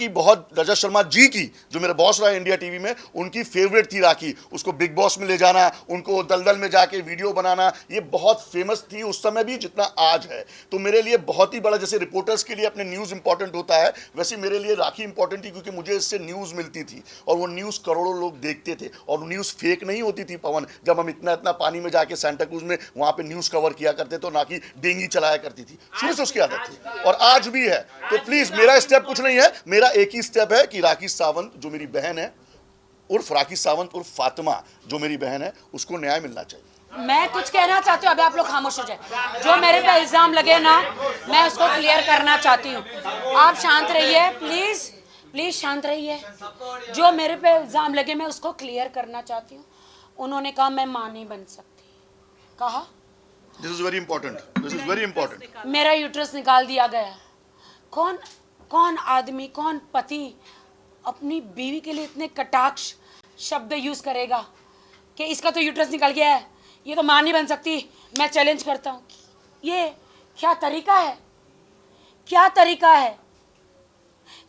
जी की, जो मेरे बॉस रहा है इंडिया टीवी में, उनकी फेवरेट थी राखी। उसको बिग बॉस में ले जाना, उनको दलदल में जाके वीडियो बनाना, ये बहुत फेमस थी उस समय भी जितना आज है। तो मेरे लिए बहुत ही बड़ा, जैसे रिपोर्टर्स के लिए अपने न्यूज़ इंपॉर्टेंट होता है, वैसे मेरे लिए राखी इंपॉर्टेंट थी, क्योंकि मुझे इससे न्यूज़ मिलती थी और वो न्यूज़ करोड़ों लोग देखते थे और न्यूज़ फेक नहीं होती थी पवन। जब हम इतना पानी में जाके सेंटा क्रूज में वहाँ पे न्यूज़ कवर किया करते तो ना कि डेंगी चलाया करती थी, शुरू से उसकी आदत थी और आज भी है। तो प्लीज़ मेरा स्टेप कुछ नहीं है, मेरा एक ही स्टेप है कि राखी सावंत जो मेरी बहन है, उर्फ राखी सावंत उर्फ फातिमा जो मेरी बहन है, उसको न्याय मिलना चाहिए। मैं कुछ कहना चाहती हूँ, अभी आप लोग खामोश हो जाए। जो मेरे पे इल्ज़ाम लगे ना, मैं उसको क्लियर करना चाहती हूँ। आप शांत रहिए प्लीज़, प्लीज़ शांत रहिए। जो मेरे पे इल्ज़ाम लगे मैं उसको क्लियर करना चाहती हूँ। उन्होंने कहा मैं माँ नहीं बन सकती, कहा this is very important, this is very important. मेरा यूट्रस निकाल दिया गया। कौन आदमी, कौन पति अपनी बीवी के लिए इतने कटाक्ष शब्द यूज़ करेगा कि इसका तो यूट्रस निकल गया है, ये तो मां नहीं बन सकती। मैं चैलेंज करता हूँ, ये क्या तरीका है, क्या तरीका है?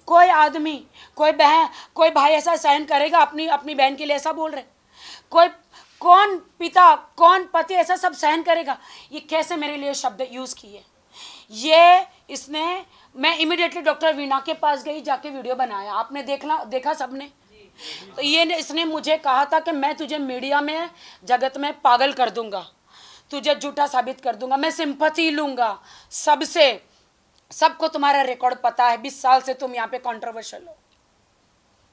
कोई आदमी, कोई बहन, कोई भाई ऐसा सहन करेगा अपनी बहन के लिए? ऐसा बोल रहे कौन पिता, कौन पति ऐसा सब सहन करेगा? ये कैसे मेरे लिए शब्द यूज़ किए ये इसने। मैं इमीडिएटली डॉक्टर वीणा के पास गई, जाके वीडियो बनाया, आपने देखा सबने। तो ये इसने मुझे कहा था कि मैं तुझे मीडिया में, जगत में पागल कर दूंगा, तुझे झूठा साबित कर दूंगा, मैं सिंपैथी लूंगा सबसे, सबको तुम्हारा रिकॉर्ड पता है, 20 साल से तुम यहाँ पे कंट्रोवर्शियल हो।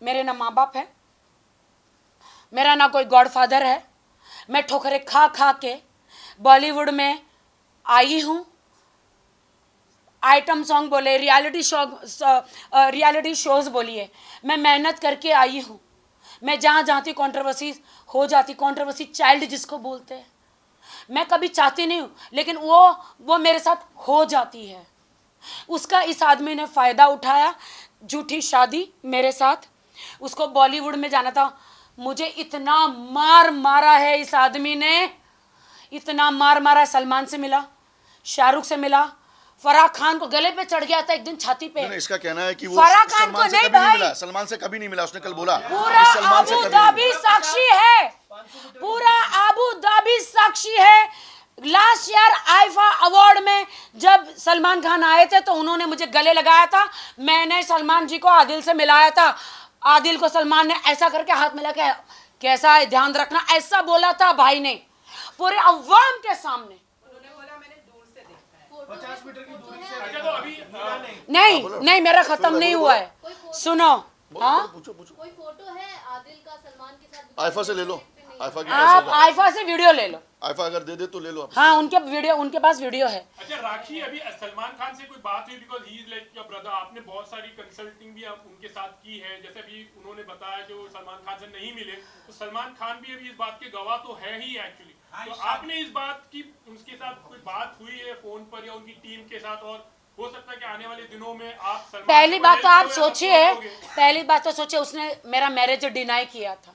मेरे ना माँ बाप है, मेरा ना कोई गॉडफादर है, मैं ठोकरे खा खा के बॉलीवुड में आई हूँ। आइटम सॉन्ग बोले, रियलिटी शोज बोलिए, मैं मेहनत करके आई हूँ। मैं जहाँ जाती कंट्रोवर्सी हो जाती, कंट्रोवर्सी चाइल्ड जिसको बोलते हैं, मैं कभी चाहती नहीं हूँ, लेकिन वो मेरे साथ हो जाती है। उसका इस आदमी ने फ़ायदा उठाया, झूठी शादी मेरे साथ, उसको बॉलीवुड में जाना था। मुझे इतना मार मारा है इस आदमी ने, इतना मार मारा है। सलमान से मिला, शाहरुख से मिला, फराह खान को गले पे चढ़ गया था एक दिन छाती पे। नहीं, इसका कहना है कि वो फराह खान को नहीं भाई, सलमान से कभी नहीं मिला, उसने कल बोला। पूरा अबू धाबी साक्षी है, पूरा अबू धाबी साक्षी है। लास्ट ईयर आईफा अवार्ड में जब सलमान खान आए थे तो उन्होंने मुझे गले लगाया था, मैंने सलमान जी को आदिल से मिलाया था। आदिल को सलमान ने ऐसा करके हाथ मिला के कैसा है ध्यान रखना, ऐसा बोला था भाई ने पूरे अवाम के सामने। उन्होंने बोला मैंने दूर से देखा है। 50 मीटर की दूरी से। तो अभी नहीं मेरा खत्म नहीं हुआ है, सुनो। हाँ, पूछो कोई फोटो है आदिल का सलमान के साथ? आइफा से ले लो, आइफा की आप आइफा से वीडियो ले लो। आइफा अगर दे दे तो ले लो आप। हाँ, उनके पास वीडियो है। अच्छा राखी, अभी सलमान खान से कोई बात हुई? Because he is like your brother, आपने बहुत सारी कंसल्टिंग भी आप उनके साथ की है, जैसे अभी उन्होंने बताया कि वो सलमान खान से नहीं मिले, तो सलमान खान भी अभी इस बात के गवाह तो है ही एक्चुअली। तो आपने इस बात की उनके साथ कोई बात हुई है फोन पर या उनकी टीम के साथ? और हो सकता है कि आने वाले दिनों में आप सलमान, पहली बात तो आप सोचिए, पहली बात तो सोचिए, उसने मेरा मैरिज डिनाई किया था।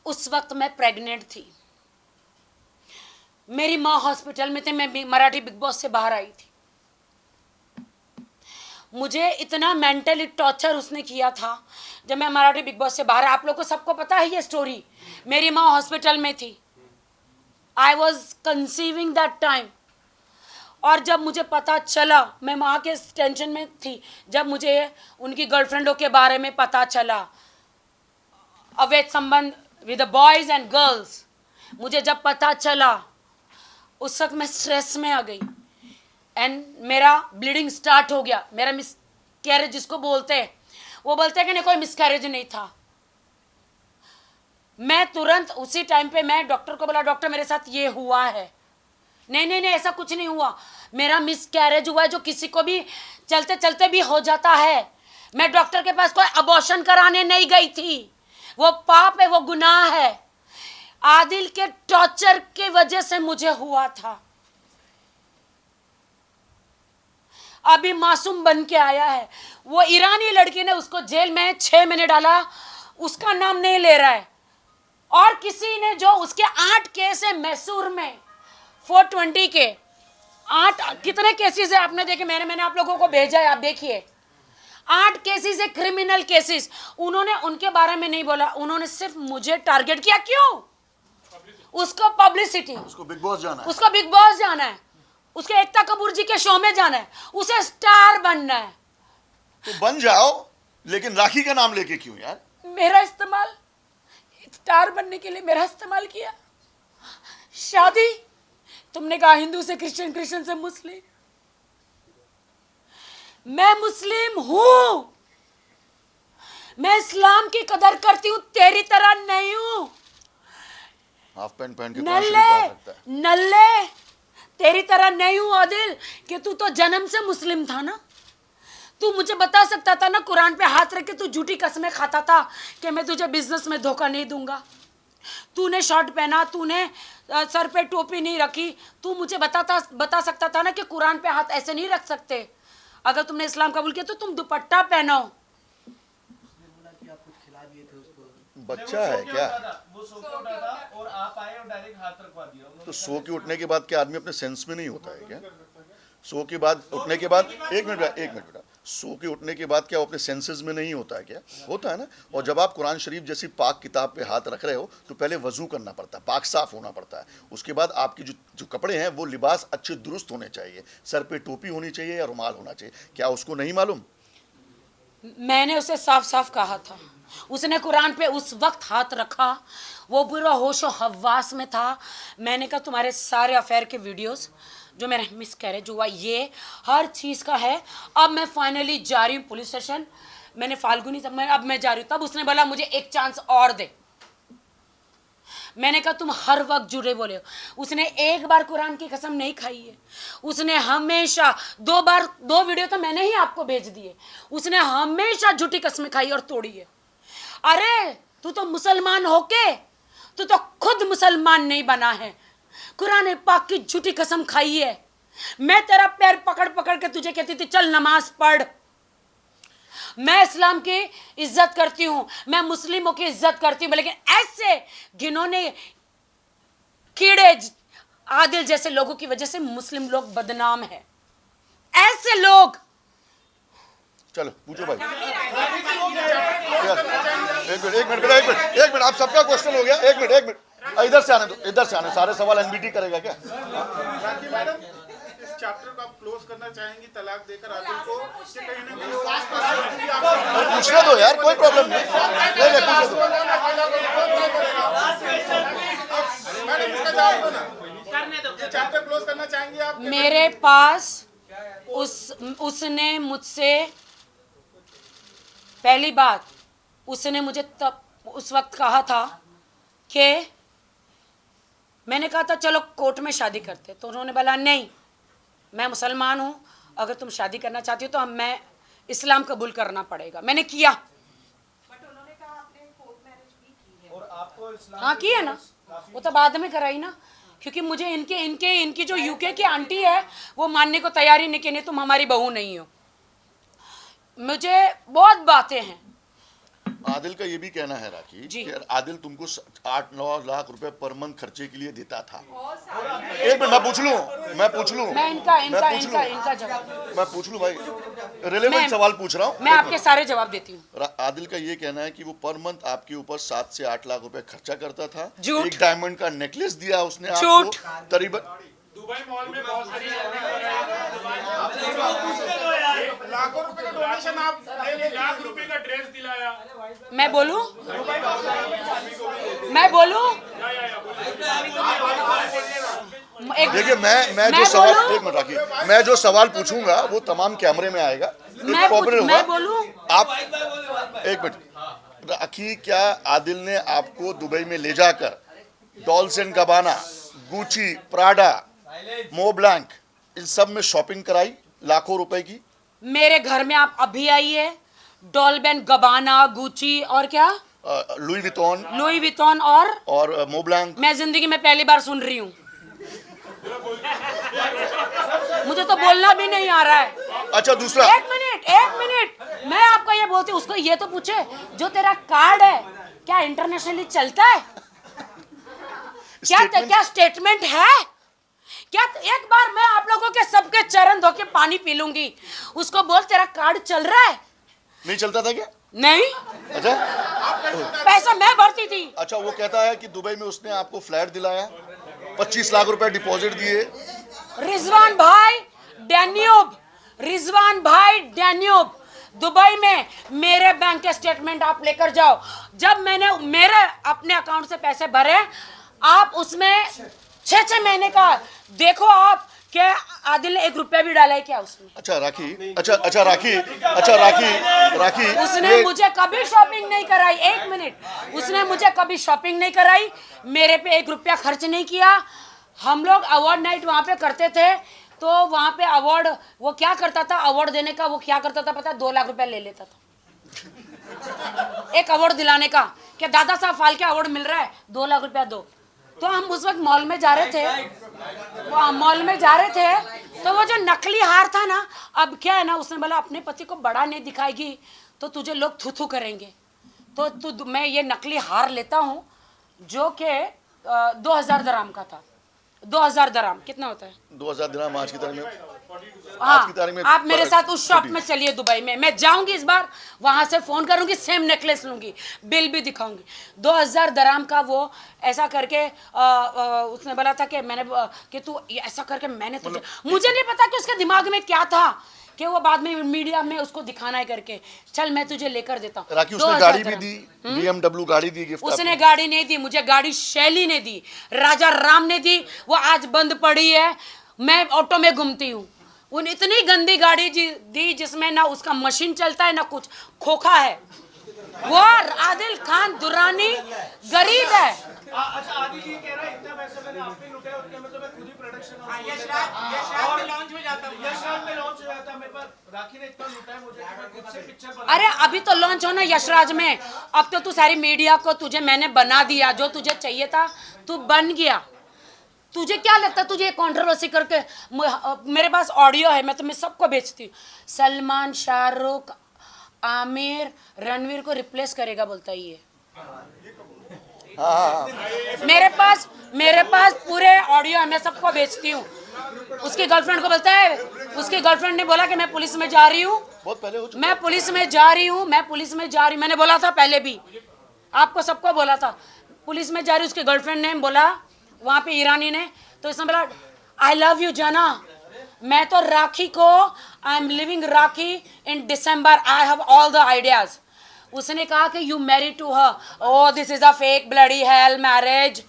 उस वक्त मैं प्रेग्नेंट थी, मेरी माँ हॉस्पिटल में थी, मैं मराठी बिग बॉस से बाहर आई थी। मुझे इतना मेंटली टॉर्चर उसने किया था जब मैं मराठी बिग बॉस से बाहर। आप लोग को सबको पता है ये स्टोरी, मेरी माँ हॉस्पिटल में थी, I was conceiving that time. और जब मुझे पता चला, मैं माँ के टेंशन में थी, जब मुझे उनकी गर्लफ्रेंडों के बारे में पता चला, अवैध संबंध विद बॉयज एंड गर्ल्स, मुझे जब पता चला उस वक्त मैं स्ट्रेस में आ गई एंड मेरा ब्लीडिंग स्टार्ट हो गया। मेरा मिसकैरेज जिसको बोलते हैं, वो बोलते हैं कि नहीं कोई मिसकैरेज नहीं था। मैं तुरंत उसी टाइम पे मैं डॉक्टर को बोला, डॉक्टर मेरे साथ ये हुआ है। नहीं ऐसा कुछ नहीं हुआ, मेरा मिसकैरेज हुआ है जो किसी को भी चलते चलते भी हो जाता है। मैं डॉक्टर के पास कोई अबॉर्शन कराने नहीं गई थी, वो पाप है, वो गुनाह है। आदिल के टॉर्चर की वजह से मुझे हुआ था। अभी मासूम बन के आया है, वो ईरानी लड़की ने उसको जेल में 6 महीने डाला उसका नाम नहीं ले रहा है। और किसी ने जो उसके 8 केस है मैसूर में 420 के 8 कितने केसेस है आपने देखे, मैंने आप लोगों को भेजा है, आप देखिए 8 केसेस है क्रिमिनल केसेस। उन्होंने उनके बारे में नहीं बोला, उन्होंने सिर्फ मुझे टारगेट किया। क्यों? उसको पब्लिसिटी, उसको बिग बॉस जाना है, उसको बिग बॉस जाना है, उसके एकता कपूर जी के शो में जाना है, उसे स्टार बनना है। तो बन जाओ, लेकिन राखी का नाम लेके क्यों यार? मेरा इस्तेमाल स्टार बनने के लिए मेरा इस्तेमाल किया। शादी तुमने कहा हिंदू से क्रिश्चियन, क्रिश्चियन से मुस्लिम, मैं मुस्लिम हूं, मैं इस्लाम की कदर करती हूं, तेरी तरह नहीं हूं। हाफ पैंट पहन के कौन शरीफ आ सकता है? नल्ले तेरी तरह नहीं हूं आदिल, कि तू तो जन्म से मुस्लिम था ना। तू मुझे बता सकता था ना, कुरान पे हाथ रख के तू झूठी कसमें खाता था कि मैं तुझे बिजनेस में धोखा नहीं दूंगा। तूने शर्ट पहना, तूने सर पे टोपी नहीं रखी, तू मुझे बता सकता था ना कि कुरान पे हाथ ऐसे नहीं रख सकते। अगर तुमने इस्लाम कबूल किया तो तुम दुपट्टा पहनो। बच्चा है क्या? वो सो के उठा था और आप आए और डायरेक्ट हाथ रखवा दिया। तो सो के उठने के बाद क्या आदमी अपने सेंस में नहीं होता है क्या? सो के बाद उठने के बाद एक मिनट बेटा, सो के उठने के बाद क्या वो अपने सेंसेस में नहीं होता है क्या? होता है ना। और जब आप कुरान शरीफ जैसी पाक किताब पे हाथ रख रहे हो तो पहले वजू करना पड़ता है, पाक साफ होना पड़ता है। उसके बाद आपकी जो कपड़े हैं वो लिबास अच्छे दुरुस्त होने चाहिए, सर पे टोपी होनी चाहिए या रुमाल होना चाहिए। क्या उसको नहीं मालूम? मैंने उसे साफ साफ कहा था, उसने कुरान पे उस वक्त हाथ रखा, वो पूरा होशो हवास में था। मैंने कहा तुम्हारे सारे अफेयर के वीडियोस, जो मेरा मिस कैरेज हुआ, ये हर चीज़ का है। अब मैं फाइनली जा रही हूँ पुलिस स्टेशन, मैंने फाल्गुनी तब मैं जा रही हूँ। तब उसने बोला मुझे एक चांस और दे। मैंने कहा तुम हर वक्त जुड़े बोले हो। उसने एक बार कुरान की कसम नहीं खाई है, उसने हमेशा 2 बार 2 वीडियो तो मैंने ही आपको भेज दिए, उसने हमेशा झूठी कसमें खाई और तोड़ी है। अरे तू तो मुसलमान होके तू तो खुद मुसलमान नहीं बना है, कुरान पाक की झूठी कसम खाई है। मैं तेरा पैर पकड़ पकड़ के तुझे कहती थी चल नमाज पढ़। मैं इस्लाम की इज्जत करती हूं, मैं मुस्लिमों की इज्जत करती हूं, लेकिन ऐसे घिनौने कीड़े आदिल जैसे लोगों की वजह से मुस्लिम लोग बदनाम है। ऐसे लोग। चलो पूछो भाई। एक मिनट आप सबका क्वेश्चन हो गया। एक मिनट इधर से आने, सारे सवाल एनबीटी करेगा क्या? राखी मैडम, इस चैप्टर को आप क्लोज करना चाहेंगी तलाक देकर आदिल को? इससे कहीं ना कहीं पूछने दो यार, कोई प्रॉब्लम नहीं, पूछने दो। मैडम इसका जवाब दो ना, ये चैप्टर क्लोज करना चाहेंगी आप? मेरे पास उसने मुझसे पहली बात उसने मुझे तब उस वक्त कहा था कि मैंने कहा था चलो कोर्ट में शादी करते, तो उन्होंने बोला नहीं मैं मुसलमान हूँ, अगर तुम शादी करना चाहती हो तो मैं इस्लाम कबूल करना पड़ेगा। मैंने किया। बट उन्होंने कहा आपने कोर्ट मैरिज भी की है। और आपको इस्लाम हाँ की है ना, वो तो बाद में कराई ना, क्योंकि मुझे इनकी जो यूके की आंटी है वो मानने को तैयार ही नहीं कि नहीं तुम हमारी बहू नहीं हो। मुझे बहुत बातें हैं। आदिल का ये भी कहना है राखी कि आदिल तुमको 8-9 लाख रुपए पर मंथ खर्चे के लिए देता था। एक मिनट मैं पूछ लूं मैं इनका जवाब मैं पूछ लूं भाई, रिलेवेंट सवाल पूछ रहा हूं। मैं आपके सारे जवाब देती हूँ। आदिल का ये कहना है कि वो पर मंथ आपके ऊपर 7 से 8 लाख रुपए खर्चा करता था। झूठ। एक डायमंड का नेकलेस दिया उसने आपको, करीबन दुबई मॉल में बहुत सारी लाखों रुपए का डोनेशन आप लाख रुपए का ड्रेस दिलाया। मैं बोलूं देखिए मैं जो सवाल, एक मिनट राखी, मैं जो सवाल पूछूंगा वो तमाम कैमरे में आएगा, मैं बोलूं आप एक मिनट राखी, क्या आदिल ने आपको दुबई में ले जाकर डॉल्स एंड गबाना, गुची, प्राडा, मोब्लैंक, इन सब में शॉपिंग कराई लाखों रुपए की? मेरे घर में आप अभी आइए, डॉल्बेन गबाना, गुची और क्या लुई विटॉन और मोब्लैंक। मैं जिंदगी में पहली बार सुन रही हूँ, मुझे तो बोलना भी नहीं आ रहा है। अच्छा दूसरा, एक एक मिनट, मैं आपको ये बोलती हूँ, उसको ये तो पूछे जो तेरा कार्ड है क्या इंटरनेशनली चलता है? क्या स्टेटमेंट है? क्या एक बार मैं आप लोगों के सबके चरण धो के पानी पी लूंगी, उसको बोल तेरा कार्ड चल रहा है? नहीं चलता था क्या? नहीं, अच्छा, पैसा मैं भरती थी। अच्छा, वो कहता है कि दुबई में उसने आपको फ्लैट दिलाया, 25 लाख रुपए डिपॉजिट दिए। रिजवान भाई डैन्यूब, दुबई में मेरे बैंक के स्टेटमेंट आप लेकर जाओ। जब मैंने मेरे अपने अकाउंट से पैसे भरे, आप उसमें 6 महीने का देखो आप क्या आदिल ने 1 रुपया भी डाला है क्या उसमें? अच्छा राखी, राखी उसने मुझे कभी शॉपिंग नहीं कराई। 1 मिनट, उसने मुझे कभी शॉपिंग नहीं कराई, मेरे पे 1 रुपया खर्च नहीं किया। हम लोग अवार्ड नाइट वहाँ पे करते थे, तो वहाँ पे अवार्ड वो क्या करता था, अवार्ड देने का वो क्या करता था पता है? 2 लाख रुपया ले लेता था एक अवार्ड दिलाने का। क्या दादा साहब फाल्के अवार्ड मिल रहा है, 2 लाख रुपया दो। तो हम उस वक्त मॉल में जा रहे थे, तो वो जो नकली हार था ना, अब क्या है ना, उसने बोला अपने पति को बड़ा नहीं दिखाएगी तो तुझे लोग थू थू करेंगे, तो मैं ये नकली हार लेता हूँ जो कि 2000 दराम का था। 2000 दराम कितना होता है? 2000 दिरहम आज की तारीख में। हाँ, आप मेरे साथ उस शॉप में चलिए दुबई में, मैं जाऊंगी इस बार, वहां से फोन करूंगी, सेम नेकलेस लूंगी, बिल भी दिखाऊंगी। 2000 दराम का वो ऐसा करके उसने बोला था कि मैंने कि तू ऐसा करके मैंने तुझे, मुझे नहीं पता कि उसके दिमाग में क्या था कि वो बाद में मीडिया में उसको दिखाना है करके, चल मैं तुझे लेकर देता हूँ। राखी उसने गाड़ी भी दी, BMW गाड़ी दी गिफ्ट। उसने गाड़ी नहीं दी मुझे, गाड़ी शैली ने दी, राजा राम ने दी, वो आज बंद पड़ी है, मैं ऑटो में घूमती हूँ। उन इतनी गंदी गाड़ी दी जिसमें ना उसका मशीन चलता है ना कुछ, खोखा है। वो आदिल खान दुरानी गरीब है। अच्छा, आदिल ये कह रहा है इतना पैसा मैंने आप पे लुटाया, उतने में तो मैं खुद ही प्रोडक्शन यशराज में लॉन्च हो जाता है। मेरे पास राखी ने इतना लुटाया मुझे कि मैं खुद से पिक्चर बना। अरे अभी तो लॉन्च होना यशराज में, अब तो तू सारी मीडिया को तुझे मैंने बना दिया, जो तुझे चाहिए था तू बन गया। तुझे क्या लगता है तुझे कंट्रोवर्सी करके? मेरे पास ऑडियो है, मैं तुम्हें सबको भेजती हूँ। सलमान, शाहरुख, आमिर, रणवीर को रिप्लेस करेगा बोलता है ये। मेरे पास पूरे ऑडियो है, मैं सबको भेजती हूँ। उसकी गर्लफ्रेंड को बोलता है, उसकी गर्लफ्रेंड ने बोला कि मैं पुलिस में जा रही हूँ, मैं पुलिस में जा रही हूँ, मैंने बोला था पहले भी, आपको सबको बोला था पुलिस में जा रही। उसकी गर्लफ्रेंड ने बोला वहाँ पे ईरानी ने, तो इसने बोला आई लव यू जाना, मैं तो राखी को, I am living Rakhi in December, I have all the ideas. उसने कहा कि you marry to her, oh this is a fake bloody hell marriage,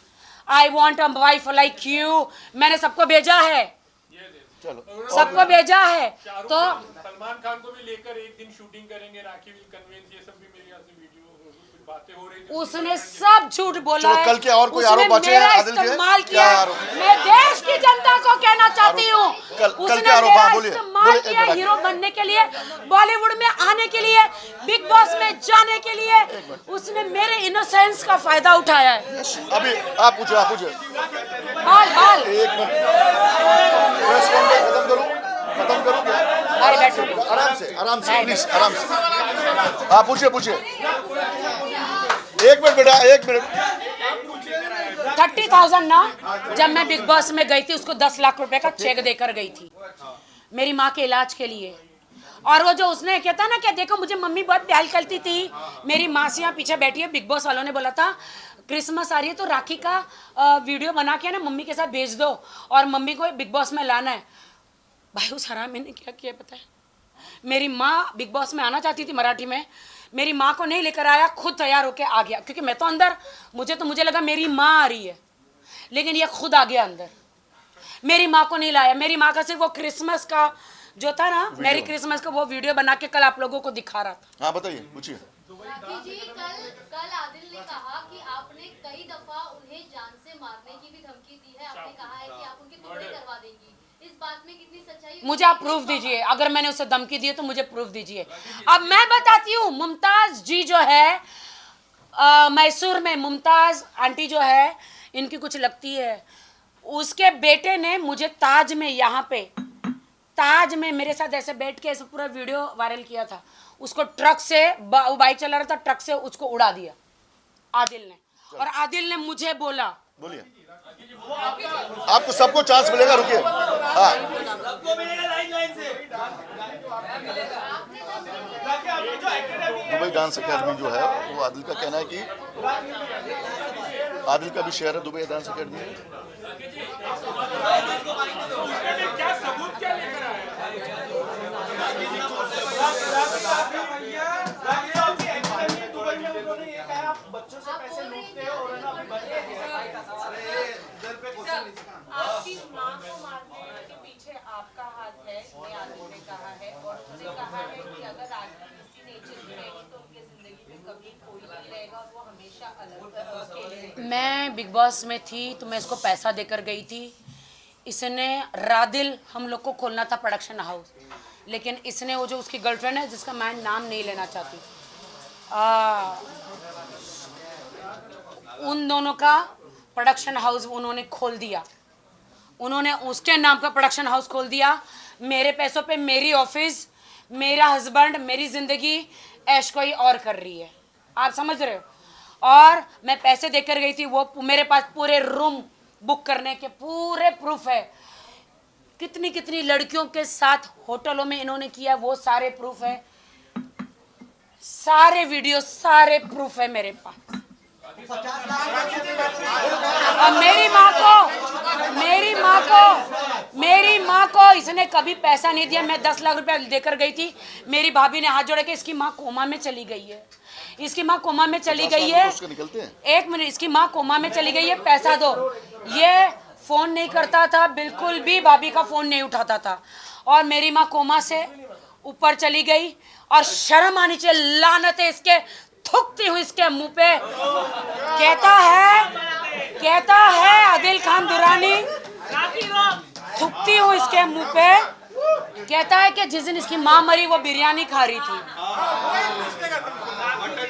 I want a wife like you. मैंने सबको भेजा है, सबको भेजा है। तो सलमान खान को भी लेकर एक दिन शूटिंग करेंगे, राखी विल कन्वेंस, ये सब भी मेरे यहाँ से वीडियो बातें हो रही थी। उसने सब झूठ बोला है। कल के और कोई आरोप बचे हैं आदिल के? इस्तेमाल किया, मैं देश की जनता को कहना चाहती हूँ, उसने मेरा इस्तेमाल किया हीरो बनने के लिए, बॉलीवुड में आने के लिए, बिग बॉस में जाने के लिए। उसने मेरे इनोसेंस का फायदा उठाया है। अभी आप पूछो बाल एक मिनट, प्रेस कॉन्फ्रेंस खत्म करूं क्या? आराम से प्लीज, आराम से। आप पूछिए। एक मिनट बेटा, 1 मिनट। 30,000 ना, जब मैं बिग बॉस में गई थी उसको 10 लाख रुपए का चेक देकर गई थी मेरी माँ के इलाज के लिए। और वो जो उसने कहता ना कि देखो मुझे मम्मी बहुत प्यार करती थी, मेरी मासियाँ पीछे बैठी है। बिग बॉस वालों ने बोला था क्रिसमस आ रही है तो राखी का वीडियो बना के ना मम्मी के साथ भेज दो और मम्मी को बिग बॉस में लाना है। भाई उस हरामी ने क्या किया पता है? मेरी माँ बिग बॉस में आना चाहती थी मराठी में, मेरी माँ को नहीं लेकर आया, खुद तैयार होके आ गया, क्योंकि मैं तो अंदर, मुझे लगा मेरी माँ आ रही है, लेकिन ये खुद आ गया अंदर। मेरी माँ को नहीं लाया, मेरी माँ का सिर्फ वो क्रिसमस का जो था ना, मेरी क्रिसमस का वो वीडियो बना के कल आप लोगों को दिखा रहा था। हाँ बताइए, पूछिए। राखी जी, कल आदिल ने कहा कि आपने कई दफा उन्हें जान से मारने की भी धमकी दी है, आपने कहा है कि आप उनके टुकड़े करवा देंगी, इस बात में कितनी सच्चाई? मुझे आप प्रूफ दीजिए, अगर मैंने उसे धमकी दी है तो मुझे प्रूफ दीजिए। अब मैं बताती हूँ, मुमताज जी जो है मैसूर में, मुमताज आंटी जो है, इनकी कुछ लगती है, उसके बेटे ने मुझे ताज में यहाँ पे ताज में मेरे साथ ऐसे बैठ के ऐसे पूरा वीडियो वायरल किया था, उसको ट्रक से वो बाइक चला रहा था, ट्रक से उसको उड़ा दिया आदिल ने। और आदिल ने मुझे बोला, बोलिए आपको सबको चांस मिलेगा, रुकिए। हाँ दुबई डांस अकेडमी जो है वो आदिल का कहना है कि आदिल का भी शेयर है दुबई डांस अकेडमी में। क्या सबूत क्या लेकर आए? बच्चों से पैसे लूटते हो और ना आपकी मां को मारने के पीछे आपका हाथ है, ये आदिल ने कहा है। और उसने कहा है कि अगर आदिल इसी नेचर की रहेगी तो उनकी जिंदगी में कभी कोई नहीं रहेगा और वो हमेशा अलग अकेले रहेंगे। मैं बिग बॉस में थी तो मैं इसको पैसा देकर गई थी। इसने रादिल हम लोग को खोलना था प्रोडक्शन हाउस, लेकिन इसने वो जो उसकी गर्लफ्रेंड है जिसका मैं नाम नहीं लेना चाहती, उन दोनों का प्रोडक्शन हाउस उन्होंने खोल दिया। उन्होंने उसके नाम का प्रोडक्शन हाउस खोल दिया, मेरे पैसों पे मेरी ऑफिस, मेरा हस्बैंड, मेरी ज़िंदगी ऐश कोई और कर रही है, आप समझ रहे हो। और मैं पैसे देकर गई थी, वो मेरे पास पूरे रूम बुक करने के पूरे प्रूफ है। कितनी कितनी लड़कियों के साथ होटलों में इन्होंने किया, वो सारे प्रूफ है, सारे वीडियो, सारे प्रूफ है मेरे पास। और मेरी माँ को इसने कभी पैसा नहीं दिया। मैं 10 लाख रुपया देकर गई थी, मेरी भाभी ने हाथ जोड़ के, इसकी माँ कोमा में चली गई है, इसकी माँ कोमा में चली गई है, एक मिनट, इसकी माँ कोमा में चली गई है, पैसा दो। ये फोन नहीं करता था, बिल्कुल भी भाभी का फोन नहीं उठाता था। और मेरी माँ कोमा से ऊपर चली गई और शर्म आनी चाहिए, लानत है इसके, थूकती हूँ इसके मुंह पे। कहता है आदिल खान दुरानी, थूकती हूँ इसके मुंह पे। कहता है कि जिस दिन इसकी माँ मरी वो बिरयानी खा रही थी।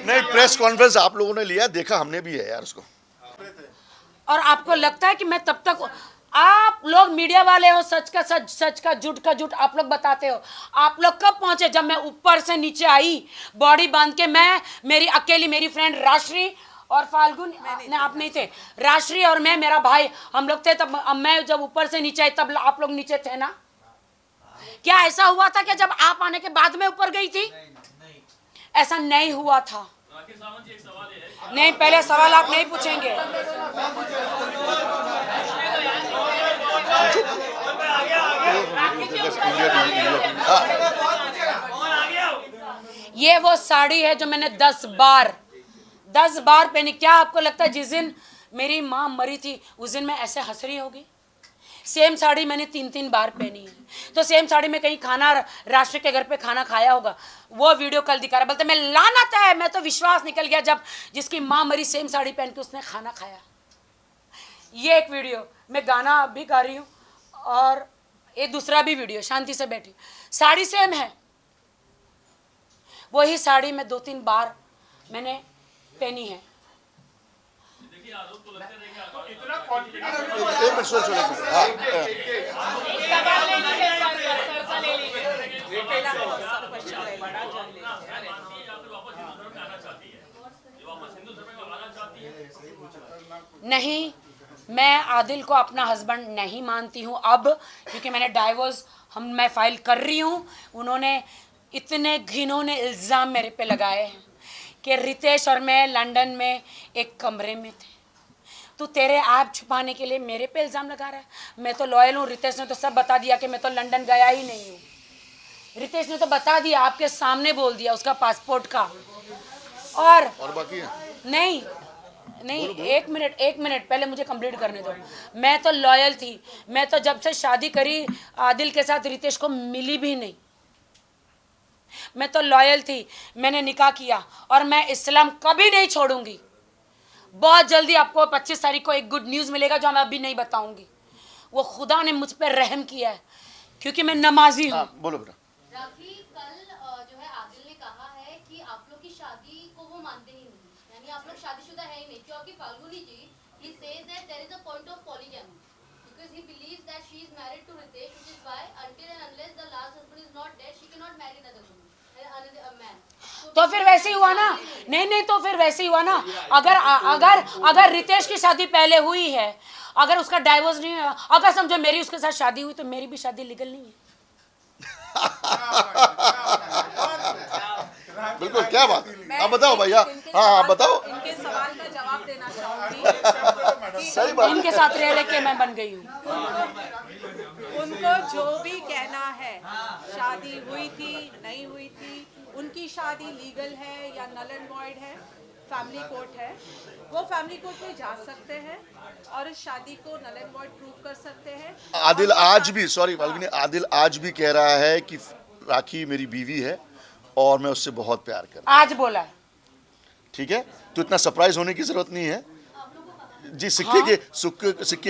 नहीं, प्रेस कॉन्फ्रेंस आप लोगों ने लिया, देखा हमने भी है यार उसको। और आपको लगता है कि मैं तब तक, आप लोग मीडिया वाले हो, सच का सच, सच का झूठ आप लोग बताते हो। आप लोग कब पहुंचे? जब मैं ऊपर से नीचे आई बॉडी बांध के, मैं, मेरी अकेली, मेरी फ्रेंड राश्री और फाल्गुन, आप नहीं थे, राश्री और मैं, मेरा भाई, हम लोग थे। तब मैं जब ऊपर से नीचे आई तब आप लोग नीचे थे ना। क्या ऐसा हुआ था कि जब आप आने के बाद में ऊपर गई थी? ऐसा नहीं हुआ था। नहीं, पहले सवाल आप नहीं पूछेंगे। ये वो साड़ी है जो मैंने 10 बार पहनी। क्या आपको लगता है जिस दिन मेरी माँ मरी थी उस दिन मैं ऐसे हंस रही होगी? सेम साड़ी मैंने 3 बार पहनी है। तो सेम साड़ी में कहीं खाना, राष्ट्र के घर पे खाना खाया होगा, वो वीडियो कल दिखा रहा, बोलते मैं लानत है, मैं तो विश्वास निकल गया जब जिसकी माँ मरी सेम साड़ी पहन के उसने खाना खाया। ये एक वीडियो, मैं गाना भी गा रही हूँ और ये दूसरा भी वीडियो, शांति से बैठी, साड़ी सेम है, वही साड़ी मैं 2-3 बार मैंने पहनी है। इतना कॉन्फिडेंस नहीं, मैं आदिल को अपना हस्बैंड नहीं मानती हूँ अब, क्योंकि मैंने डाइवोर्स मैं फाइल कर रही हूँ। उन्होंने इतने घिनौने इल्ज़ाम मेरे पे लगाए हैं कि रितेश और मैं लंदन में एक कमरे में थे, तो तेरे ऐप छुपाने के लिए मेरे पे इल्ज़ाम लगा रहा है। मैं तो लॉयल हूँ, रितेश ने तो सब बता दिया कि मैं तो लंदन गया ही नहीं हूँ। रितेश ने तो बता दिया, आपके सामने बोल दिया उसका पासपोर्ट का। और बाकी है? नहीं, एक मिनट पहले मुझे कंप्लीट करने दो। मैं तो लॉयल थी, मैं तो जब से शादी करी आदिल के साथ रितेश को मिली भी नहीं। मैं तो लॉयल थी, मैंने निकाह किया और मैं इस्लाम कभी नहीं छोड़ूंगी। बहुत जल्दी आपको 25 तारीख को एक गुड न्यूज़ मिलेगा जो मैं अभी नहीं बताऊंगी। वो खुदा ने मुझ पर रहम किया है क्योंकि मैं नमाजी हूँ। बोलो बेटा। राखी, कल जो है आदिल ने कहा है कि आप लोग की शादी को वो मानते ही नहीं, यानी आप लोग शादीशुदा है ही नहीं, क्योंकि फाल्गुनी जी he says that there is a point of polygamy because he believes that she is married to Ritesh, which is why until and unless the last husband is not dead, she cannot marry another woman, another man. तो फिर वैसे ही हुआ ना, नहीं तो फिर वैसे ही हुआ ना। अगर रितेश की शादी पहले हुई है, अगर उसका डाइवोर्स नहीं हुआ, अगर समझो मेरी उसके साथ शादी हुई तो मेरी भी शादी लीगल नहीं है। बिल्कुल, क्या बात है, आप बताओ भैया। हाँ बताओ। इनके सवाल का जवाब देना चाहूंगी। सही बात। इनके साथ रह के मैं बन गई हूँ। उनको जो भी कहना है, शादी हुई थी नहीं हुई थी, उनकी शादी लीगल है या नल एंड वॉइड है, फैमिली कोर्ट है, वो फैमिली कोर्ट में जा सकते हैं और इस शादी को नल एंड वॉइड प्रूव कर सकते हैं। आदिल आज भी, सॉरी फाल्गुनी, आदिल आज भी कह रहा है कि राखी मेरी बीवी है और मैं उससे बहुत प्यार करता हूं। आज बोला है। ठीक है, तो इतना सरप्राइज होने की जरूरत नहीं है जी। सिक्के के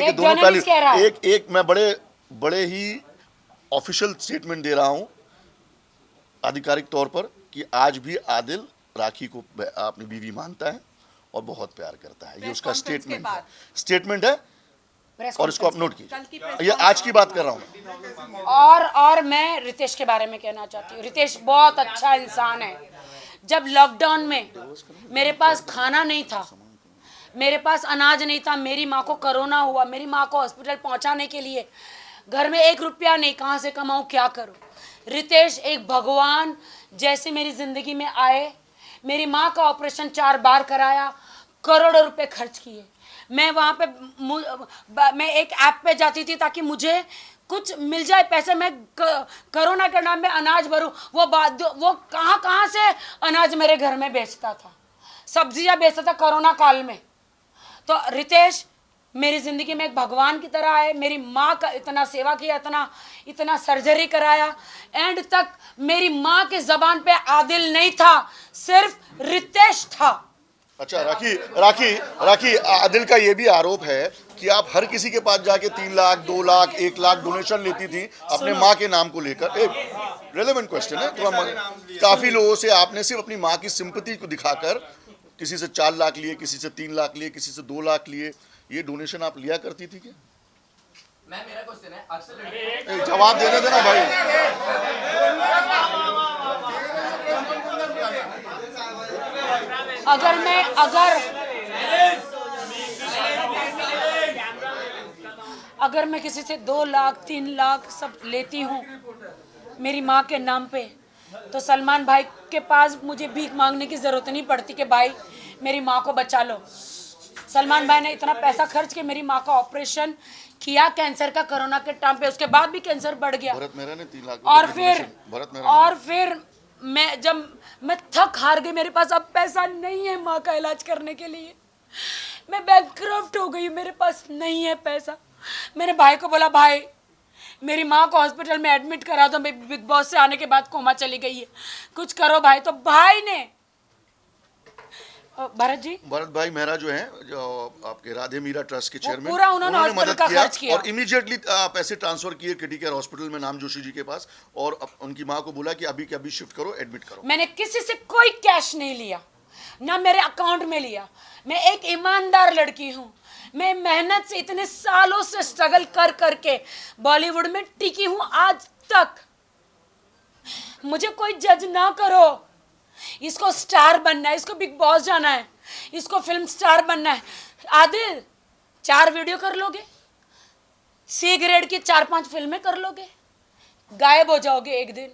एक दोनों पहलू। कह रहा है। एक मैं बड़े ही ऑफिशियल स्टेटमेंट दे रहा हूं आधिकारिक तौर पर कि आज भी आदिल राखी को अपनी बीवी मानता है और बहुत प्यार करता है। ये उसका स्टेटमेंट है और इसको आप नोट कीजिए। ये आज की बात कर रहा हूँ। और मैं रितेश के बारे में कहना चाहती हूँ, रितेश बहुत अच्छा इंसान है। जब लॉकडाउन में मेरे पास खाना नहीं था, मेरे पास अनाज नहीं था, मेरी माँ को कोरोना हुआ, मेरी माँ को हॉस्पिटल पहुँचाने के लिए घर में 1 रुपया नहीं, कहाँ से कमाऊँ, क्या करूँ। रितेश एक भगवान जैसे मेरी ज़िंदगी में आए। मेरी माँ का ऑपरेशन 4 बार कराया, करोड़ों रुपए खर्च किए। मैं वहाँ पे मैं एक ऐप पे जाती थी ताकि मुझे कुछ मिल जाए पैसे, मैं कोरोना के नाम में अनाज भरूँ। वो कहाँ से अनाज मेरे घर में बेचता था, सब्जियाँ बेचता था कोरोना काल में। तो रितेश मेरी ज़िंदगी में एक भगवान की तरह है। मेरी माँ का इतना सेवा किया, इतना सर्जरी कराया। एंड तक मेरी माँ के ज़बान पे आदिल नहीं था, सिर्फ रितेश था। अच्छा राखी, आदिल का ये भी आरोप है कि आप हर किसी के पास जाके 3 लाख, 2 लाख, 1 लाख डोनेशन लेती थी अपने माँ के नाम को लेकर। एक रेलेवेंट क्वेश्चन है, थोड़ा काफी लोगों से आपने सिर्फ अपनी माँ की सिंपैथी को दिखाकर किसी से 4 लाख लिए, किसी से 3 लाख लिए, किसी से 2 लाख लिए। ये डोनेशन आप लिया करती थी क्या? मेरा क्वेश्चन है, अक्सर जवाब देने देना भाई। अगर मैं किसी से 2 लाख 3 लाख सब लेती हूँ मेरी माँ के नाम पे, तो सलमान भाई के पास मुझे भीख मांगने की जरूरत नहीं पड़ती कि भाई मेरी माँ को बचा लो। सलमान भाई ने इतना पैसा खर्च के मेरी माँ का ऑपरेशन किया कैंसर का, कोरोना के टाइम पे। उसके बाद भी कैंसर बढ़ गया। भरत मेहरा ने 3 लाख और फिर मैं थक हार गई, मेरे पास अब पैसा नहीं है माँ का इलाज करने के लिए। मैं बैंकक्रप्ट हो गई, मेरे पास नहीं है पैसा। मैंने भाई को बोला, भाई मेरी माँ को हॉस्पिटल में एडमिट करा दो, मैं बिग बॉस से आने के बाद कोमा चली गई है, कुछ करो भाई। तो भाई ने, भरत भाई मेहरा जो है, जो आपके राधे मीरा ट्रस्ट के चेयरमैन, पूरा उन्होंने मदद किया और इमीडिएटली पैसे ट्रांसफर किए किटी केयर हॉस्पिटल में नाम जोशी जी के पास, और उनकी माँ को बोला कि अभी के अभी शिफ्ट करो, एडमिट करो। मैंने किसी से कोई कैश नहीं लिया, ना मेरे अकाउंट में लिया। मैं एक ईमानदार लड़की हूँ। मैं मेहनत से इतने सालों से स्ट्रगल कर करके बॉलीवुड में टिकी हूँ आज तक। मुझे कोई जज ना करो। इसको स्टार बनना है, इसको बिग बॉस जाना है, इसको फिल्म स्टार बनना है। आदिल 4 वीडियो कर लोगे, सी ग्रेड की 4-5 फिल्में कर लोगे, गायब हो जाओगे एक दिन।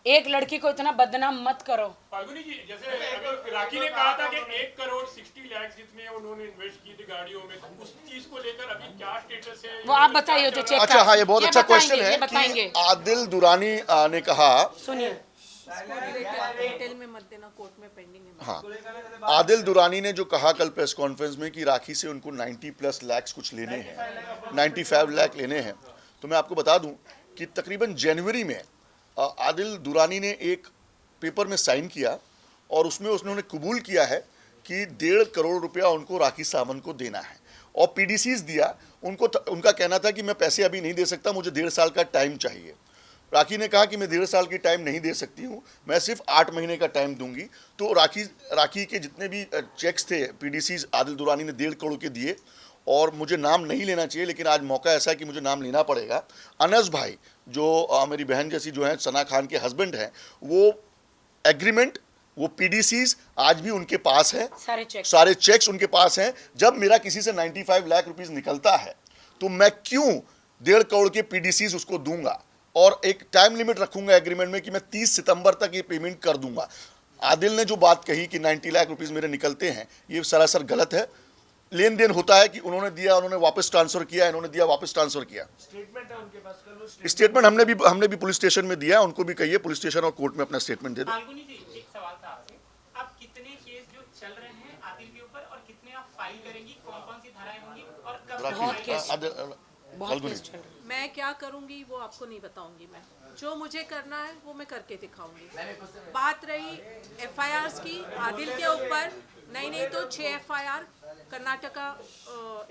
एक लड़की को इतना बदनाम मत करो। फाल्गुनी जी, जैसे अगर राखी ने कहा था कि 1 करोड़ 60 लाख जितने उन्होंने इन्वेस्ट की थी गाड़ियों में, तो उस चीज को लेकर अभी क्या स्टेटस है? वो आप बताइए तो चेक। अच्छा हाँ, ये बहुत अच्छा क्वेश्चन है कि आदिल दुरानी ने कहा, सुनिए, डिटेल में मत देना, कोर्ट में पेंडिंग है। हाँ, आदिल दुरानी ने जो कहा कल प्रेस कॉन्फ्रेंस में कि राखी से उनको 90+ लाख कुछ लेने हैं, 95 लाख लेने हैं, तो मैं आपको बता दूं कि तकरीबन जनवरी में आदिल दुरानी ने एक पेपर में साइन किया और उसमें उन्होंने कबूल किया है कि 1.5 करोड़ रुपया उनको राखी सावंत को देना है, और पीडीसीज दिया उनको। उनका कहना था कि मैं पैसे अभी नहीं दे सकता, मुझे 1.5 साल का टाइम चाहिए। राखी ने कहा कि मैं 1.5 साल की टाइम नहीं दे सकती हूँ, मैं सिर्फ 8 महीने का टाइम दूंगी। तो राखी के जितने भी चेक्स थे पीडीसीज आदिल दुरानी ने 1.5 करोड़ के दिए, और मुझे नाम नहीं लेना चाहिए, लेकिन आज मौका ऐसा है कि मुझे नाम लेना पड़ेगा। अनस भाई जो मेरी बहन जैसी जो है, सना खान के हस्बैंड हैं, वो एग्रीमेंट, वो पीडीसीज आज भी उनके पास है, सारे चेक्स उनके पास हैं। जब मेरा किसी से 95 लाख रुपीस निकलता है तो मैं क्यों 1.5 करोड़ के पीडीसीज उसको दूंगा, और एक टाइम लिमिट रखूंगा एग्रीमेंट में कि मैं 30 सितंबर तक ये पेमेंट कर दूंगा। आदिल ने जो बात कही कि 90 लाख रुपीस मेरे निकलते हैं, ये सरासर गलत है। लेन देन होता है कि उन्होंने दिया, उन्होंने वापस ट्रांसफर किया, इन्होंने दिया, वापस ट्रांसफर किया। स्टेटमेंट है उनके पास, कल वो स्टेटमेंट हमने भी पुलिस स्टेशन में दिया, उनको भी कहिए पुलिस स्टेशन और कोर्ट में अपना स्टेटमेंट दे दो। फाल्गुनी जी, एक सवाल था आपसे, आप कितने केस जो चल रहे हैं आदिल के ऊपर और कितने आप फाइल करेंगी, कौन कौन सी धाराएं होंगी और कब मैं क्या करूंगी वो आपको नहीं बताऊंगी। मैं जो मुझे करना है वो मैं करके दिखाऊंगी। बात रही एफआईआर्स की आदिल के ऊपर, नहीं तो 6 एफआईआर कर्नाटका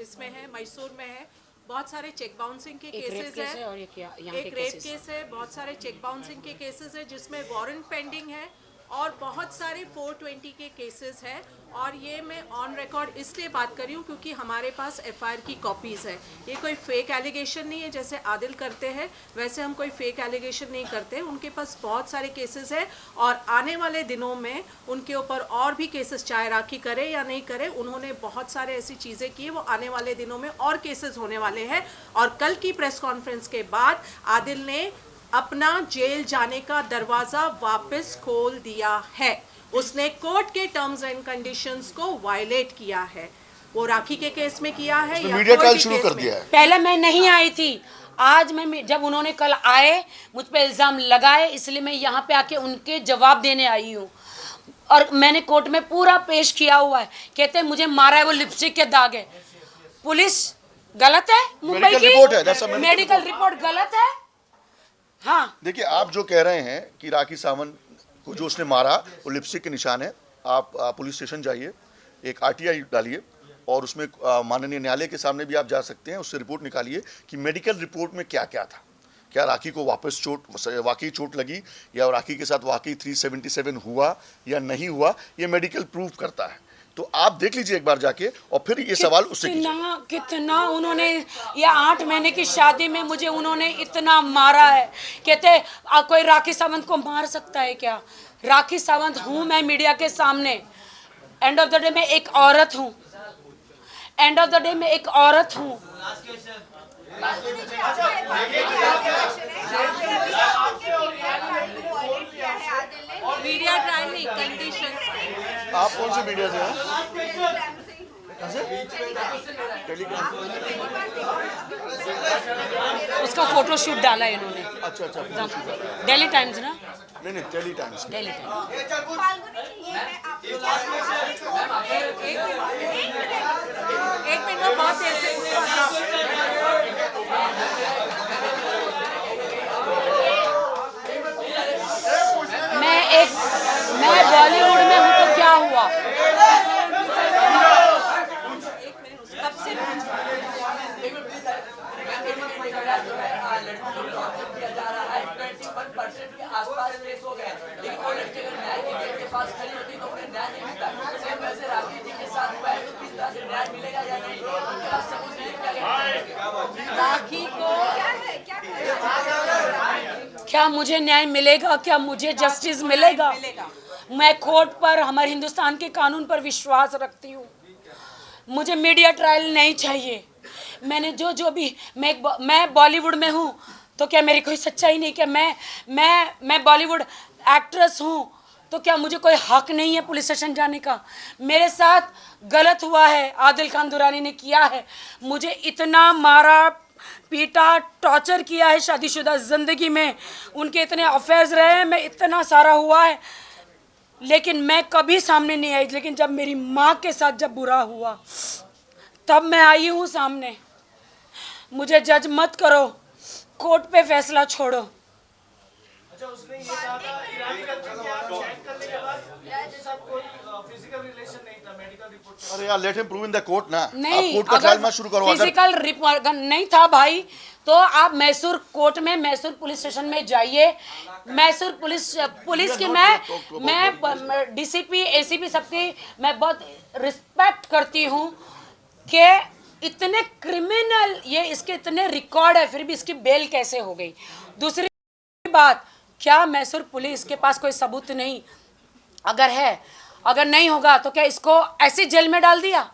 इसमें है, मैसूर में है, बहुत सारे चेक बाउंसिंग के केसेस है और एक रेप केस है, बहुत सारे चेक बाउंसिंग के केसेस है जिसमें वारंट पेंडिंग है, और बहुत सारे 420 के केसेस है। और ये मैं ऑन रिकॉर्ड इसलिए बात कर रही हूँ क्योंकि हमारे पास एफआईआर की कॉपीज़ है। ये कोई फेक एलिगेशन नहीं है जैसे आदिल करते हैं, वैसे हम कोई फेक एलिगेशन नहीं करते। उनके पास बहुत सारे केसेस है और आने वाले दिनों में उनके ऊपर और भी केसेस, चाहे राखी करे या नहीं करे, उन्होंने बहुत सारे ऐसी चीज़ें की, वो आने वाले दिनों में और केसेस होने वाले हैं। और कल की प्रेस कॉन्फ्रेंस के बाद आदिल ने अपना जेल जाने का दरवाजा वापस खोल दिया है। उसने कोर्ट के टर्म्स एंड कंडीशंस को वायलेट किया है। वो राखी के केस में किया है या मीडिया ट्रायल शुरू कर दिया है। पहले मैं नहीं आई थी, आज मैं, जब उन्होंने कल आए मुझ पे इल्ज़ाम लगाए, इसलिए मैं यहाँ पे आके उनके जवाब देने आई हूँ। और मैंने कोर्ट में पूरा पेश किया हुआ है। कहते हैं मुझे मारा है, वो लिपस्टिक के दाग है। पुलिस गलत है, मुंबई की मेडिकल रिपोर्ट गलत है। हाँ, देखिए आप जो कह रहे हैं कि राखी सावंत को जो उसने मारा वो लिपस्टिक के निशान है, आप पुलिस स्टेशन जाइए, एक आरटीआई डालिए और उसमें माननीय न्यायालय के सामने भी आप जा सकते हैं, उससे रिपोर्ट निकालिए कि मेडिकल रिपोर्ट में क्या क्या था, क्या राखी को वापस वाकई चोट लगी या राखी के साथ वाकई 377 हुआ या नहीं हुआ, ये मेडिकल प्रूव करता है। तो आप देख लीजिए एक बार जाके और फिर ये सवाल उससे कीजिए। कितना उन्होंने, या 8 महीने की शादी में मुझे उन्होंने इतना मारा है। कहते कोई राखी सावंत को मार सकता है क्या? राखी सावंत हूँ मैं मीडिया के सामने। एंड ऑफ द डे मैं एक औरत हूँ, एंड ऑफ द डे मैं एक औरत हूँ। मीडिया ट्रायल नहीं, कंडीशंस। आप कौन से मीडिया से हैं? उसका फोटो शूट डाला है इन्होंने। अच्छा, डेली टाइम्स ना? नहीं, डेली टाइम्स। Daily times. एक मिनट, बहुत देर से मैं बॉलीवुड में हूँ तो क्या हुआ? राखी को क्या मुझे न्याय मिलेगा? क्या मुझे जस्टिस मिलेगा? मैं कोर्ट पर, हमारे हिंदुस्तान के कानून पर विश्वास रखती हूँ। मुझे मीडिया ट्रायल नहीं चाहिए। मैंने जो भी, मैं बॉलीवुड में हूँ तो क्या मेरी कोई सच्चाई नहीं? क्या मैं बॉलीवुड एक्ट्रेस हूँ तो क्या मुझे कोई हक नहीं है पुलिस स्टेशन जाने का? मेरे साथ गलत हुआ है, आदिल खान दुरानी ने किया है। मुझे इतना मारा पीटा, टॉर्चर किया है शादीशुदा ज़िंदगी में। उनके इतने अफेयर्स रहे हैं, मैं इतना सारा हुआ है, लेकिन मैं कभी सामने नहीं आई। लेकिन जब मेरी माँ के साथ जब बुरा हुआ तब मैं आई हूँ सामने। मुझे जज मत करो, कोर्ट पे फैसला छोड़ो। अच्छा, उसने ये कहा था चेक करने के बाद उसके साथ कोई फिजिकल रिलेशन नहीं था, मेडिकल रिपोर्ट। अरे यार, let him prove in the court ना। नहीं, कोर्ट का ट्रायल मत शुरू करो। फिजिकल रिपोर्ट नहीं था भाई तो आप मैसूर कोर्ट में, मैसूर पुलिस स्टेशन में जाइए। मैसूर पुलिस की मैं डीसीपी, एसीपी सबकी मैं बहुत रिस्पेक्ट करती हूँ कि इतने क्रिमिनल, ये इसके इतने रिकॉर्ड है, फिर भी इसकी बेल कैसे हो गई? दूसरी बात, क्या मैसूर पुलिस के पास कोई सबूत नहीं? अगर है, अगर नहीं होगा तो क्या इसको ऐसे जेल में डाल दिया?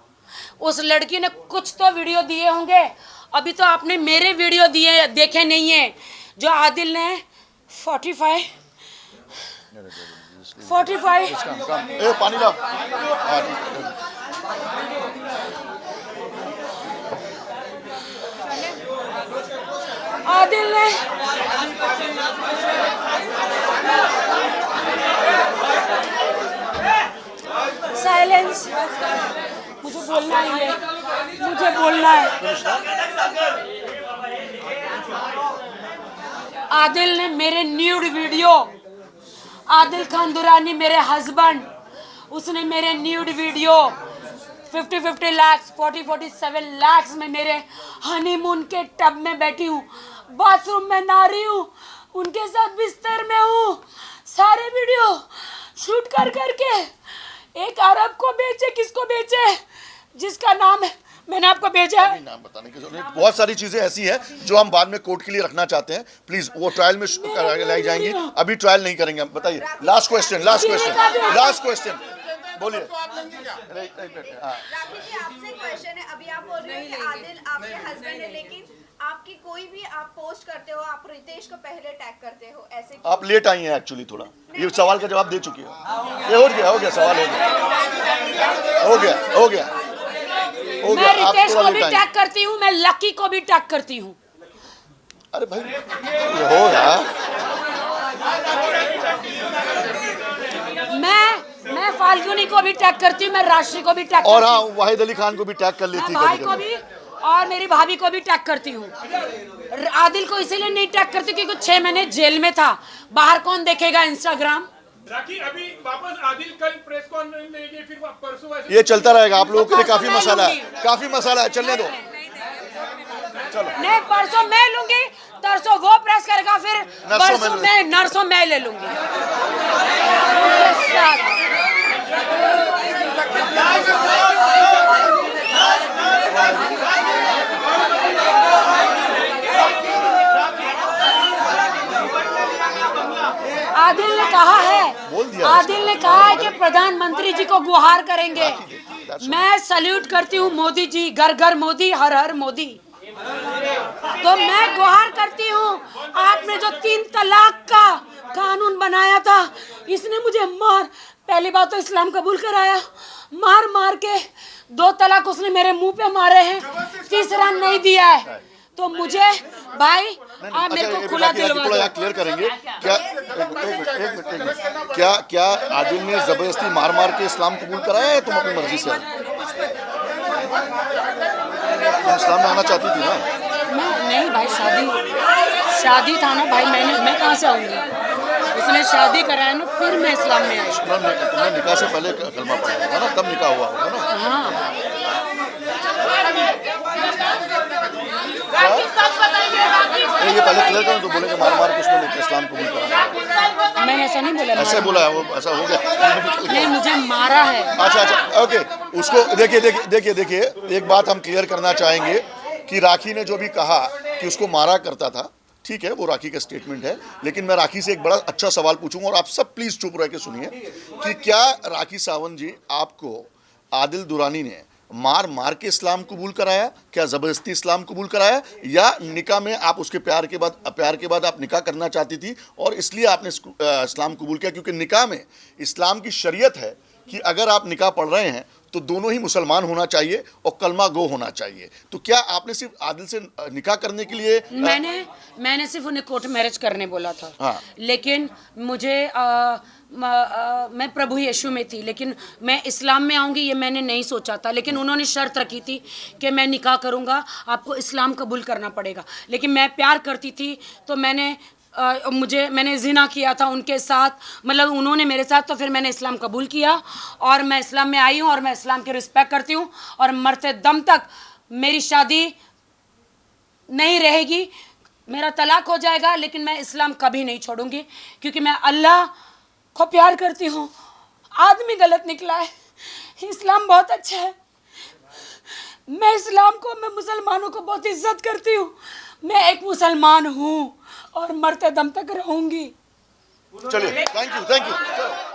उस लड़की ने कुछ तो वीडियो दिए होंगे। अभी तो आपने मेरे वीडियो दिए देखे नहीं है, जो आदिल ने 45 ए पानी ला। आदिल ने साइलेंस, मुझे बोलना ही है, मुझे बोलना है। आदिल ने मेरे न्यूड वीडियो, आदिल खान दुरानी मेरे हस्बैंड, उसने मेरे न्यूड वीडियो 50 लाख 47 लाख में मेरे हनीमून के टब में बैठी हूँ, बाथरूम में नहा रही हूँ, उनके साथ बिस्तर में हूँ, सारे वीडियो शूट कर करके एक अरब को बेचे। किसको बेचे? जिसका नाम मैंने आपको भेजा है। नाम बताने की जरूरत नहीं। बहुत सारी चीजें ऐसी हैं जो हम बाद में कोर्ट के लिए रखना चाहते हैं, प्लीज वो ट्रायल में लाई जाएंगी, अभी ट्रायल नहीं करेंगे। बताइए, लास्ट क्वेश्चन बोलिए। राखी जी, आपसे क्वेश्चन है। अभी आप बोल रहे हो कि आदिल आपके हस्बैंड है, लेकिन आपकी कोई भी आप पोस्ट करते हो, आप रितेश को पहले टैग करते हो, ऐसे क्यों? आप लेट आई हैं एक्चुअली, थोड़ा ये सवाल का जवाब दे चुकी है। ये हो गया सवाल हो गया। मैं रितेश को भी टैग करती हूँ, मैं लकी को भी टैग करती हूँ। अरे भाई ये होगा। मैं फाल्गुनी को भी टैग करती हूँ, मैं राशि को भी टैग और हाँ, वाहिद अली खान को भी टैग कर लेती, भाई को भी, और मेरी भाभी को भी टैग करती हूँ। आदिल को इसीलिए नहीं टैग करती क्योंकि 6 महीने जेल में था, बाहर कौन देखेगा इंस्टाग्राम। राखी, अभी वापस आदिल कल प्रेस कॉन्फ्रेंस लेंगे, फिर परसों ये चलता रहेगा। आप लोगों के लिए काफी मसाला है, चलने दो। चलो, नहीं, परसों मैं लूंगी, तरसों वो प्रेस करेगा, फिर नरसों मैं ले लूंगी। आदिल ने कहा है कि प्रधानमंत्री जी को गुहार करेंगे। मैं सल्यूट करती हूँ मोदी जी, घर घर मोदी, हर हर मोदी। तो मैं गुहार करती हूँ, आपने जो 3 तलाक का कानून बनाया था, इसने मुझे पहली बात तो इस्लाम कबूल कराया, मार के 2 तलाक उसने मेरे मुंह पे मारे हैं, तीसरा नहीं दिया है। तो मुझे भाई आप मेरे को खुला दिलवा दो। क्लियर करेंगे क्या आदिल ने जबरदस्ती मार के इस्लाम कबूल कराया है? तुम अपनी मर्जी से इस्लाम में आना चाहती थी ना? नहीं भाई, शादी था ना भाई, मैं कहाँ से आऊँगी? उसने शादी कराया ना, फिर मैं इस्लाम में आई। तुमने निकाह से पहले कलमा पढ़ा होगा ना, तब निकाह हुआ होगा ना? हाँ। ये पहले क्लियर करो तो बोलेंगे मार के उसने इस्लाम कबूल करा। मैंने ऐसा नहीं बोला। ऐसे बोला है, वो ऐसा हो गया। नहीं, मुझे मारा है। अच्छा, ओके। उसको देखिए, एक बात हम क्लियर करना चाहेंगे कि राखी ने जो भी कहा कि उसको मारा करता था, ठीक है, वो राखी का स्टेटमेंट है, लेकिन मैं राखी से एक बड़ा अच्छा सवाल पूछूंगा और आप सब प्लीज चुप रह के सुनिए कि क्या राखी सावंत जी, आपको आदिल दुरानी ने मार के इस्लाम कबूल कराया? क्या ज़बरदस्ती इस्लाम कबूल कराया, या निकाह में आप उसके प्यार के बाद आप निकाह करना चाहती थी और इसलिए आपने इस्लाम कबूल किया? क्योंकि निकाह में इस्लाम की शरीयत है कि अगर आप निकाह पढ़ रहे हैं तो दोनों ही मुसलमान होना चाहिए और कलमा गो होना चाहिए। तो क्या आपने सिर्फ आदिल से निकाह करने के लिए मैंने सिर्फ उन्हें कोर्ट मैरिज करने बोला था। हाँ। लेकिन मुझे मैं प्रभु यीशु में थी, लेकिन मैं इस्लाम में आऊँगी ये मैंने नहीं सोचा था। लेकिन उन्होंने शर्त रखी थी कि मैं निकाह करूँगा, आपको इस्लाम कबूल करना पड़ेगा। लेकिन मैं प्यार करती थी तो मैंने जिना किया था उनके साथ, मतलब उन्होंने मेरे साथ, तो फिर मैंने इस्लाम कबूल किया और मैं इस्लाम में आई हूँ और मैं इस्लाम की रिस्पेक्ट करती हूँ और मरते दम तक मेरी शादी नहीं रहेगी, मेरा तलाक हो जाएगा, लेकिन मैं इस्लाम कभी नहीं छोड़ूंगी क्योंकि मैं अल्लाह को प्यार करती हूँ। आदमी गलत निकला है, इस्लाम बहुत अच्छा है। मैं इस्लाम को, मैं मुसलमानों को बहुत इज्जत करती हूँ। मैं एक मुसलमान हूँ और मरते दम तक रहूँगी। चलिए, थैंक यू।